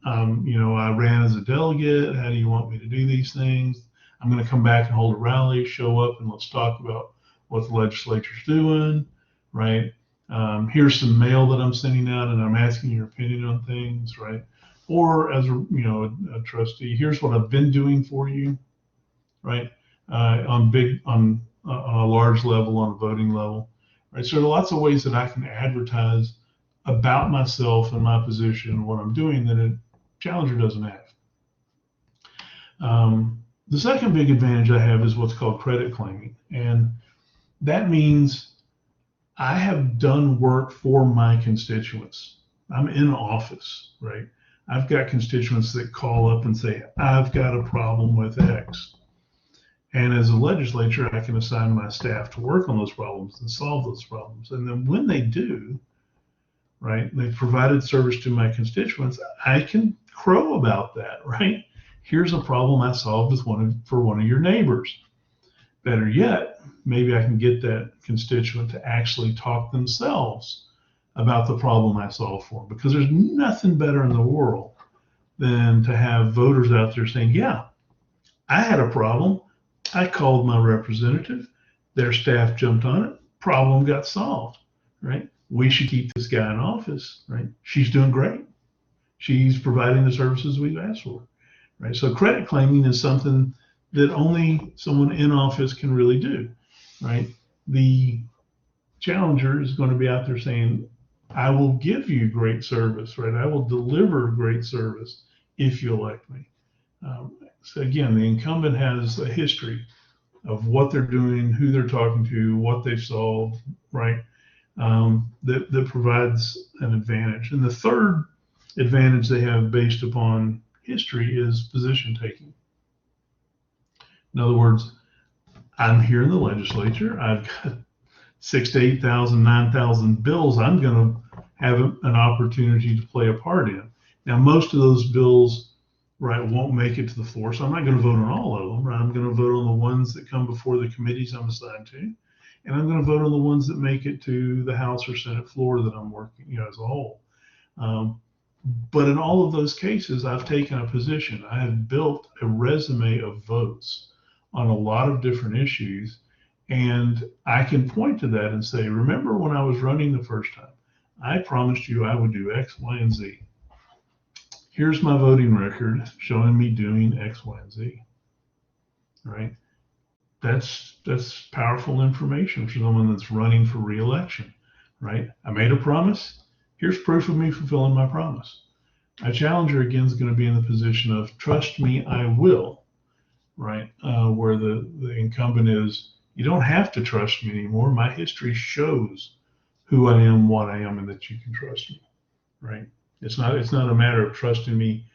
I ran as a delegate. How do you want me to do these things? I'm going to come back and hold a rally, show up, and let's talk about what the legislature's doing, right? Here's some mail that I'm sending out, and I'm asking your opinion on things, right? Or as a trustee, here's what I've been doing for you, right? On a large level, on a voting level, right? So there are lots of ways that I can advertise about myself and my position and what I'm doing that a challenger doesn't have. The second big advantage I have is what's called credit claiming, and that means I have done work for my constituents. I'm in office, right? I've got constituents that call up and say, I've got a problem with X. And as a legislature, I can assign my staff to work on those problems and solve those problems. And then when they do, right, they've provided service to my constituents, I can crow about that, right? Here's a problem I solved for one of your neighbors. Better yet, maybe I can get that constituent to actually talk themselves about the problem I solved for them. Because there's nothing better in the world than to have voters out there saying, yeah, I had a problem. I called my representative. Their staff jumped on it. Problem got solved, right? We should keep this guy in office, right? She's doing great. She's providing the services we've asked for, right? So credit claiming is something that only someone in office can really do, right? The challenger is going to be out there saying, I will give you great service, right? I will deliver great service if you elect me. So again, the incumbent has a history of what they're doing, who they're talking to, what they've solved, right? That provides an advantage. And the third advantage they have based upon history is position taking. In other words, I'm here in the legislature. I've got 6,000 to 8,000, 9,000 bills I'm going to have an opportunity to play a part in. Now, most of those bills, right, won't make it to the floor, so I'm not going to vote on all of them, right? I'm going to vote on the ones that come before the committees I'm assigned to, and I'm going to vote on the ones that make it to the House or Senate floor that I'm working, as a whole. But in all of those cases, I've taken a position. I have built a resume of votes on a lot of different issues, and I can point to that and say, remember when I was running the first time, I promised you I would do X, Y, and Z. Here's my voting record showing me doing X, Y, and Z, right? That's powerful information for someone that's running for re-election, right? I made a promise. Here's proof of me fulfilling my promise. A challenger, again, is going to be in the position of trust me, I will, right? Where the incumbent is, you don't have to trust me anymore. My history shows who I am, what I am, and that you can trust me, right? It's not a matter of trusting me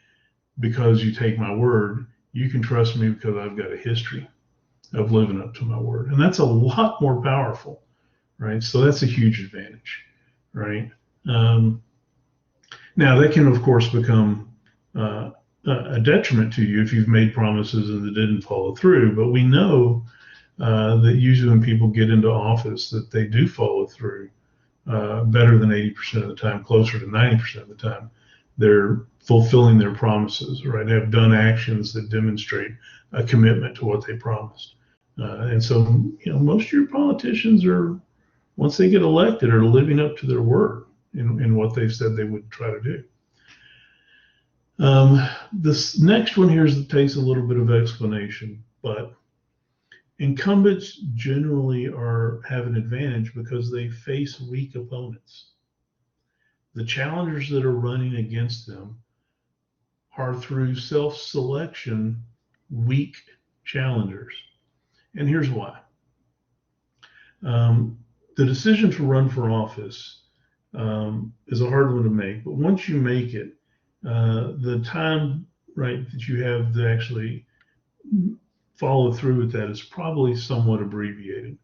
because you take my word. You can trust me because I've got a history of living up to my word. And that's a lot more powerful, right? So that's a huge advantage, right? Now, that can, of course, become a detriment to you if you've made promises and that didn't follow through. But we know that usually when people get into office that they do follow through better than 80% of the time, closer to 90% of the time. They're fulfilling their promises, right? They have done actions that demonstrate a commitment to what they promised. And so, most of your politicians are, once they get elected, are living up to their word in what they've said they would try to do. This next one here takes a little bit of explanation, but incumbents generally have an advantage because they face weak opponents. The challengers that are running against them are, through self-selection, weak challengers. And here's why. The decision to run for office is a hard one to make, but once you make it, the time, right, that you have to actually follow through with that is probably somewhat abbreviated.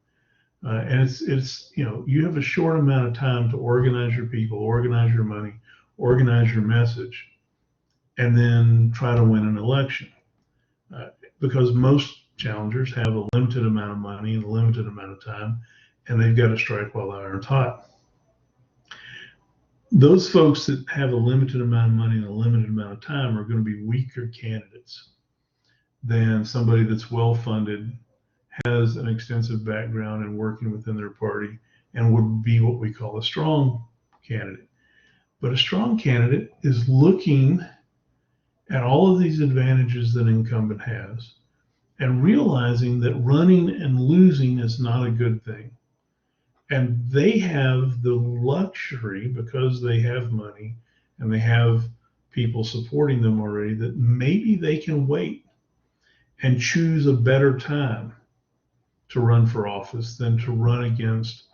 And it's you have a short amount of time to organize your people, organize your money, organize your message, and then try to win an election. Because most challengers have a limited amount of money and a limited amount of time, and they've got to strike while the iron's hot. Those folks that have a limited amount of money and a limited amount of time are going to be weaker candidates than somebody that's well-funded, has an extensive background in working within their party, and would be what we call a strong candidate. But a strong candidate is looking at all of these advantages that an incumbent has and realizing that running and losing is not a good thing. And they have the luxury, because they have money and they have people supporting them already, that maybe they can wait and choose a better time to run for office than to run against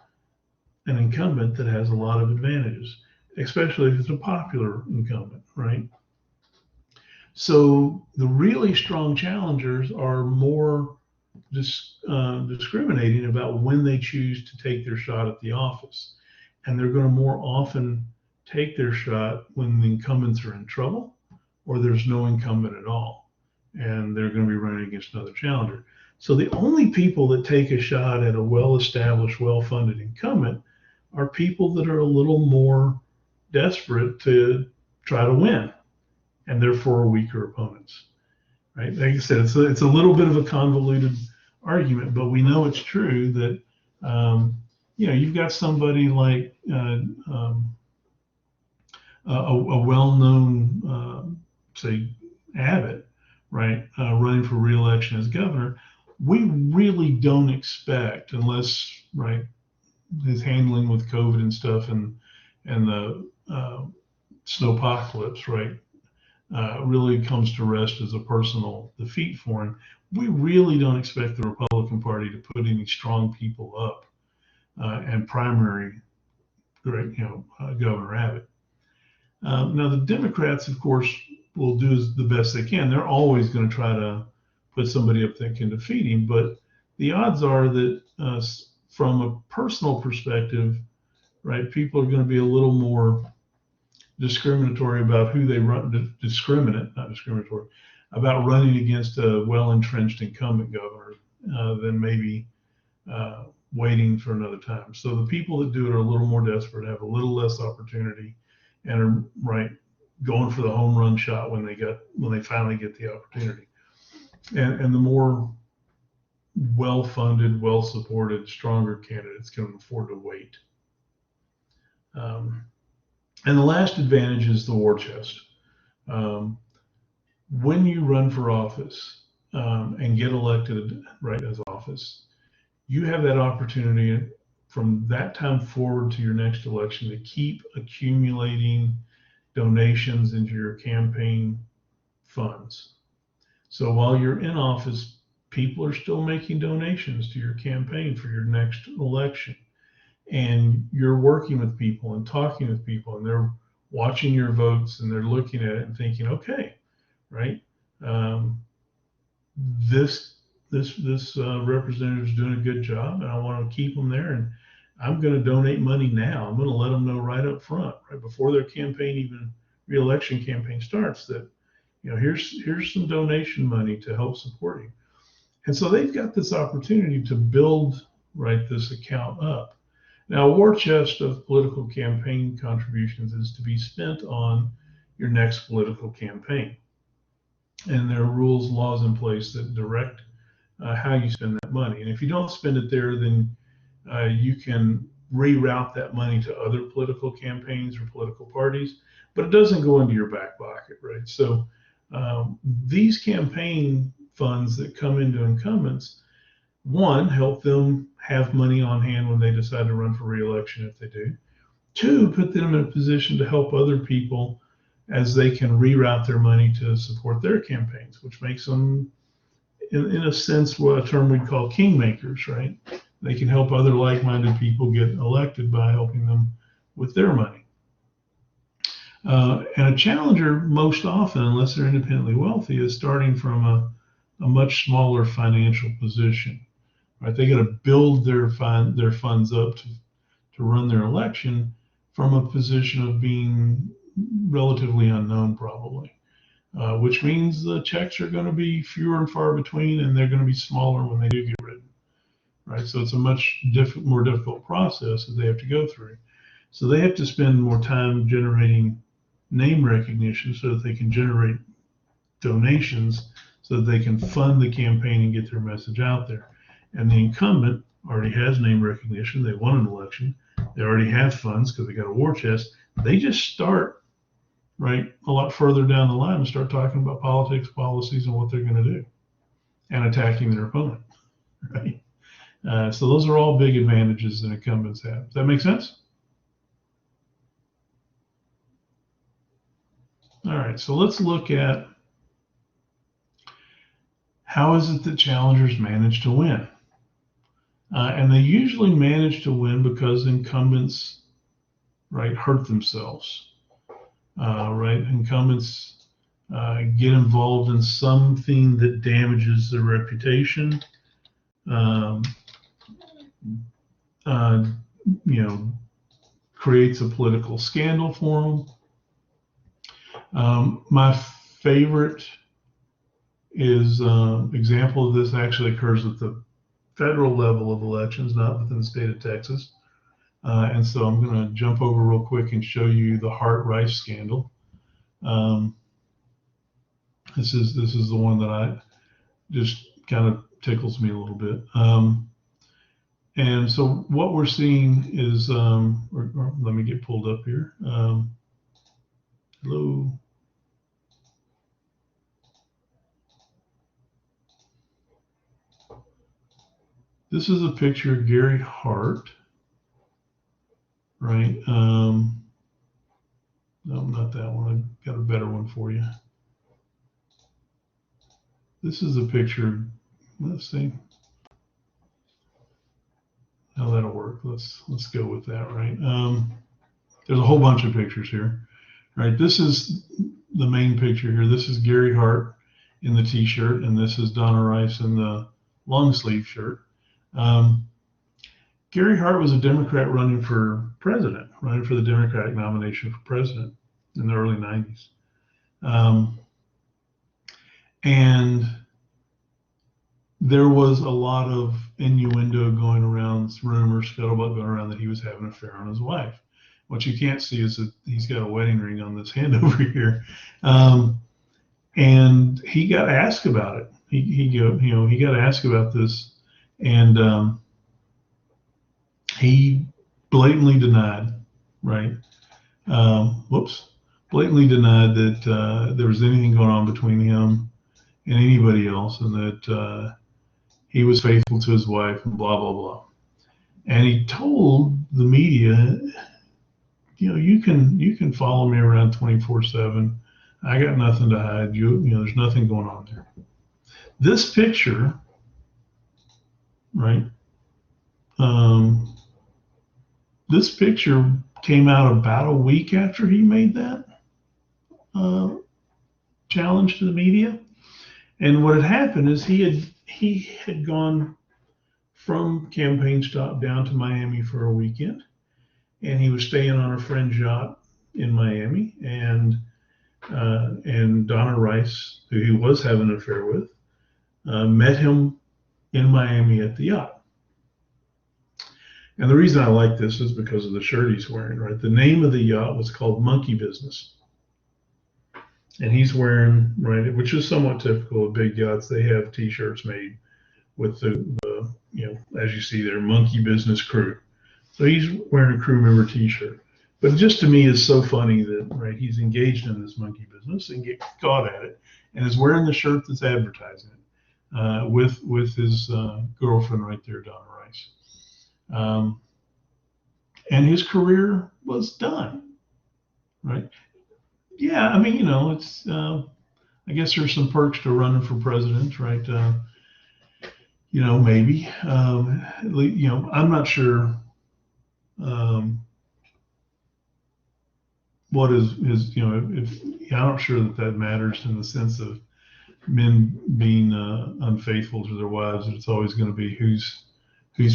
an incumbent that has a lot of advantages, especially if it's a popular incumbent, right? So the really strong challengers are more discriminating about when they choose to take their shot at the office. And they're going to more often take their shot when the incumbents are in trouble or there's no incumbent at all, and they're going to be running against another challenger. So the only people that take a shot at a well-established, well-funded incumbent are people that are a little more desperate to try to win, and therefore weaker opponents, right? Like I said, it's a little bit of a convoluted argument, but we know it's true that you've got somebody like a well-known, say, Abbott, right, running for re-election as governor. We really don't expect, unless, right, his handling with COVID and stuff and the snowpocalypse, right, really comes to rest as a personal defeat for him. We really don't expect the Republican Party to put any strong people up and primary, right, Governor Abbott. Now the Democrats, of course, will do the best they can. They're always going to try to put somebody up that can defeat him, but the odds are that from a personal perspective, right, people are going to be a little more discriminatory about who they run, not discriminatory, about running against a well-entrenched incumbent governor than maybe waiting for another time. So the people that do it are a little more desperate, have a little less opportunity, and are, right, going for the home run shot when they finally get the opportunity. And the more well-funded, well-supported, stronger candidates can afford to wait. And the last advantage is the war chest. When you run for office and get elected, right, as office, you have that opportunity from that time forward to your next election to keep accumulating donations into your campaign funds. So while you're in office, people are still making donations to your campaign for your next election. And you're working with people and talking with people, and they're watching your votes and they're looking at it and thinking, okay, right, this representative is doing a good job, and I want to keep them there, and I'm going to donate money now. I'm going to let them know right up front, right before their campaign, even re-election campaign starts, that here's some donation money to help support you. And so they've got this opportunity to build, right, this account up. Now, a war chest of political campaign contributions is to be spent on your next political campaign. And there are rules, laws in place that direct how you spend that money. And if you don't spend it there, then you can reroute that money to other political campaigns or political parties, but it doesn't go into your back pocket, right? So these campaign funds that come into incumbents, one, help them have money on hand when they decide to run for re-election if they do. Two, put them in a position to help other people as they can reroute their money to support their campaigns, which makes them, in a sense, what a term we'd call kingmakers, right? They can help other like-minded people get elected by helping them with their money. And a challenger, most often, unless they're independently wealthy, is starting from a much smaller financial position. Right? They got to build their funds up to run their election from a position of being relatively unknown, probably, which means the checks are going to be fewer and far between, and they're going to be smaller when they do get written. Right? So it's a much more difficult process that they have to go through. So they have to spend more time generating name recognition so that they can generate donations so that they can fund the campaign and get their message out there. And the incumbent, already has name recognition. They won an election. They already have funds because they got a war chest. They just start right a lot further down the line and start talking about politics, policies, and what they're going to do, and attacking their opponent. Right. So those are all big advantages that incumbents have. Does that make sense? All right. So let's look at how is it that challengers manage to win. And they usually manage to win because incumbents, right, hurt themselves. Right, incumbents get involved in something that damages their reputation. Creates a political scandal for them. My favorite is example of this actually occurs at the federal level of elections, not within the state of Texas. And so I'm going to jump over real quick and show you the Hart-Rice scandal. This is the one that I just kind of tickles me a little bit. And so what we're seeing is, or let me get pulled up here. Hello. This is a picture of Gary Hart, right? No, not that one. I've got a better one for you. This is a picture. Let's see. How that'll work. Let's go with that, right? There's a whole bunch of pictures here, right? This is the main picture here. This is Gary Hart in the T-shirt, and this is Donna Rice in the long sleeve shirt. Gary Hart was a Democrat running for president, running for the Democratic nomination for president in the early 90s. And there was a lot of innuendo going around, rumors, scuttlebutt going around that he was having an affair on his wife. What you can't see is that he's got a wedding ring on this hand over here. And he got asked about it. He got asked about this, and he blatantly denied, right? Blatantly denied that there was anything going on between him and anybody else, and that he was faithful to his wife, and blah blah blah. And he told the media, you can follow me around 24/7. I got nothing to hide. There's nothing going on there. This picture, right? This picture came out about a week after he made that challenge to the media. And what had happened is he had gone from campaign stop down to Miami for a weekend, and he was staying on a friend's yacht in Miami, and Donna Rice, who he was having an affair with, met him in Miami at the yacht. And the reason I like this is because of the shirt he's wearing, right? The name of the yacht was called Monkey Business. And he's wearing, right, which is somewhat typical of big yachts. They have T-shirts made with the as you see there, Monkey Business Crew. So he's wearing a crew member T-shirt. But just to me, it's so funny that, right, he's engaged in this monkey business and gets caught at it, and is wearing the shirt that's advertising it with his girlfriend right there, Donna Rice. And his career was done, right? Yeah, I mean, it's, I guess there's some perks to running for president, right? Maybe, I'm not sure what is I'm not sure that matters in the sense of men being unfaithful to their wives. It's always going to be who's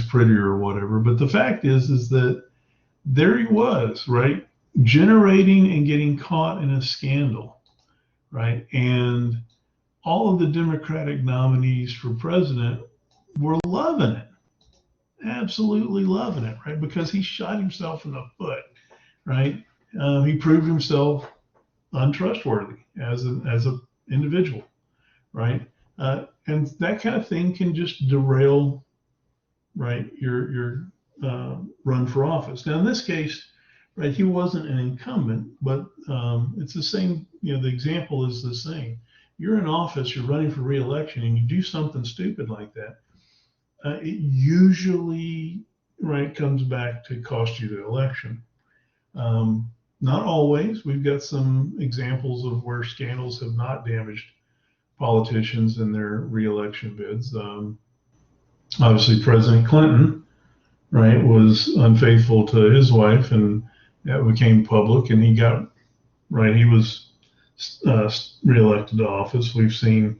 prettier or whatever. But the fact is that there he was, right, generating and getting caught in a scandal, right? And all of the Democratic nominees for president were loving it, absolutely loving it, right? Because he shot himself in the foot, right? He proved himself untrustworthy as an individual, right? And that kind of thing can just derail right, your run for office. Now, in this case, right, he wasn't an incumbent, but it's the same. The example is the same. You're in office, you're running for reelection, and you do something stupid like that. It usually, right, comes back to cost you the election. Not always. We've got some examples of where scandals have not damaged politicians in their reelection bids. Obviously, President Clinton, right, was unfaithful to his wife, and that became public, and he was reelected to office. We've seen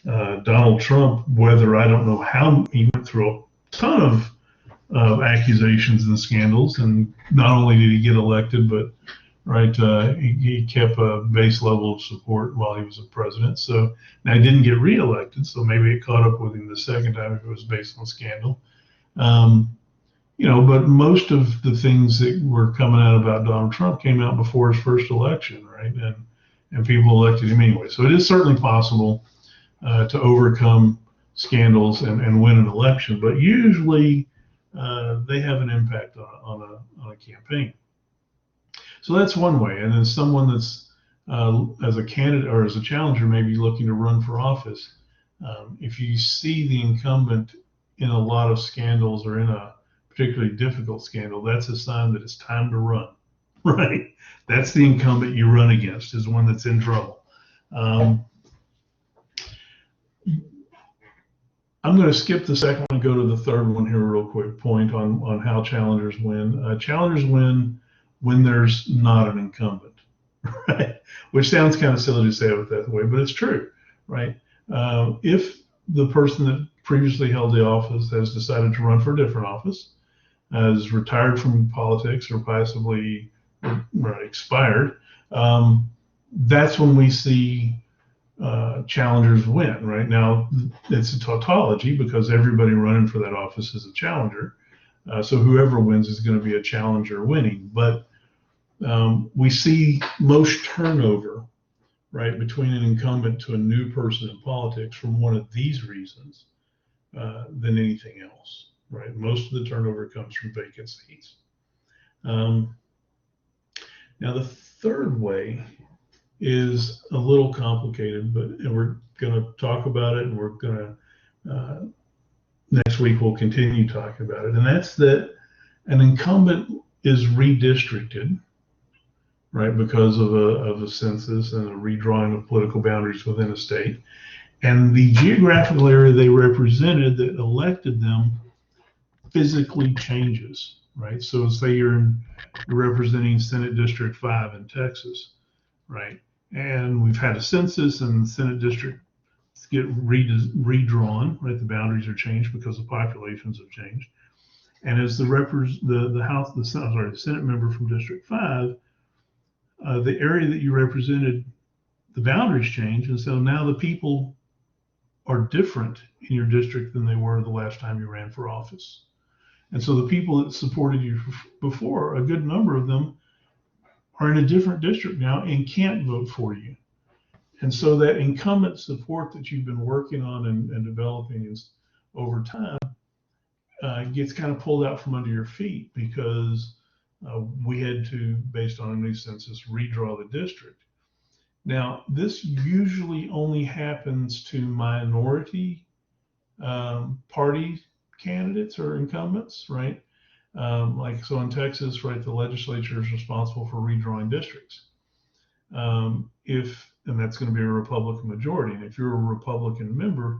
Donald Trump, whether I don't know how he went through a ton of accusations and scandals, and not only did he get elected, but right, he kept a base level of support while he was a president. So now he didn't get reelected, so maybe it caught up with him the second time if it was based on scandal. But most of the things that were coming out about Donald Trump came out before his first election, right? And people elected him anyway. So it is certainly possible to overcome scandals and win an election, but usually they have an impact on a campaign. So that's one way. And then someone that's as a candidate or as a challenger maybe looking to run for office, if you see the incumbent in a lot of scandals or in a particularly difficult scandal, that's a sign that it's time to run, right? That's the incumbent you run against, is one that's in trouble. I'm going to skip the second one and go to the third one here real quick, point on how challengers win. Challengers win when there's not an incumbent, right? Which sounds kind of silly to say it that way, but it's true, right? If the person that previously held the office has decided to run for a different office, has retired from politics or possibly expired, that's when we see challengers win. Right now, it's a tautology because everybody running for that office is a challenger. So whoever wins is going to be a challenger winning. But we see most turnover, right, between an incumbent to a new person in politics from one of these reasons than anything else, right? Most of the turnover comes from vacant seats. Now, the third way is a little complicated, but we're going to talk about it, and we're going to next week we'll continue talking about it, and that's that an incumbent is redistricted, right, because of a census and a redrawing of political boundaries within a state, and the geographical area they represented that elected them physically changes, right? So say you're representing Senate District 5 in Texas, right? And we've had a census, and the Senate district get redrawn, right? The boundaries are changed because the populations have changed. And as the Senate member from District 5, the area that you represented, the boundaries change, and so now the people are different in your district than they were the last time you ran for office. And so the people that supported you before, a good number of them are in a different district now and can't vote for you. And so that incumbent support that you've been working on and developing over time gets kind of pulled out from under your feet because we had to, based on a new census, redraw the district. Now, this usually only happens to minority party candidates or incumbents, right? Like, so in Texas, right, the legislature is responsible for redrawing districts. And that's going to be a Republican majority. And if you're a Republican member,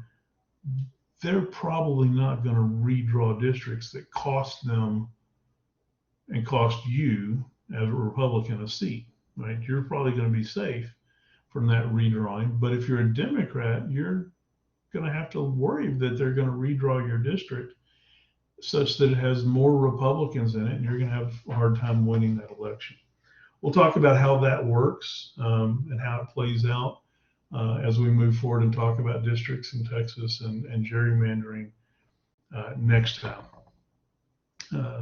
they're probably not going to redraw districts that cost them and cost you as a Republican a seat, right? You're probably going to be safe from that redrawing. But if you're a Democrat, you're going to have to worry that they're going to redraw your district such that it has more Republicans in it, and you're going to have a hard time winning that election. We'll talk about how that works and how it plays out as we move forward and talk about districts in Texas and gerrymandering next time.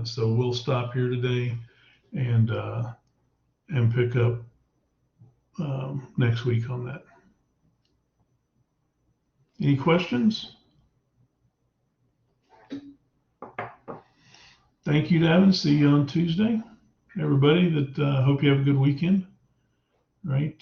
So we'll stop here today and pick up next week on that. Any questions? Thank you, Davin. See you on Tuesday. Everybody, that hope you have a good weekend. Right.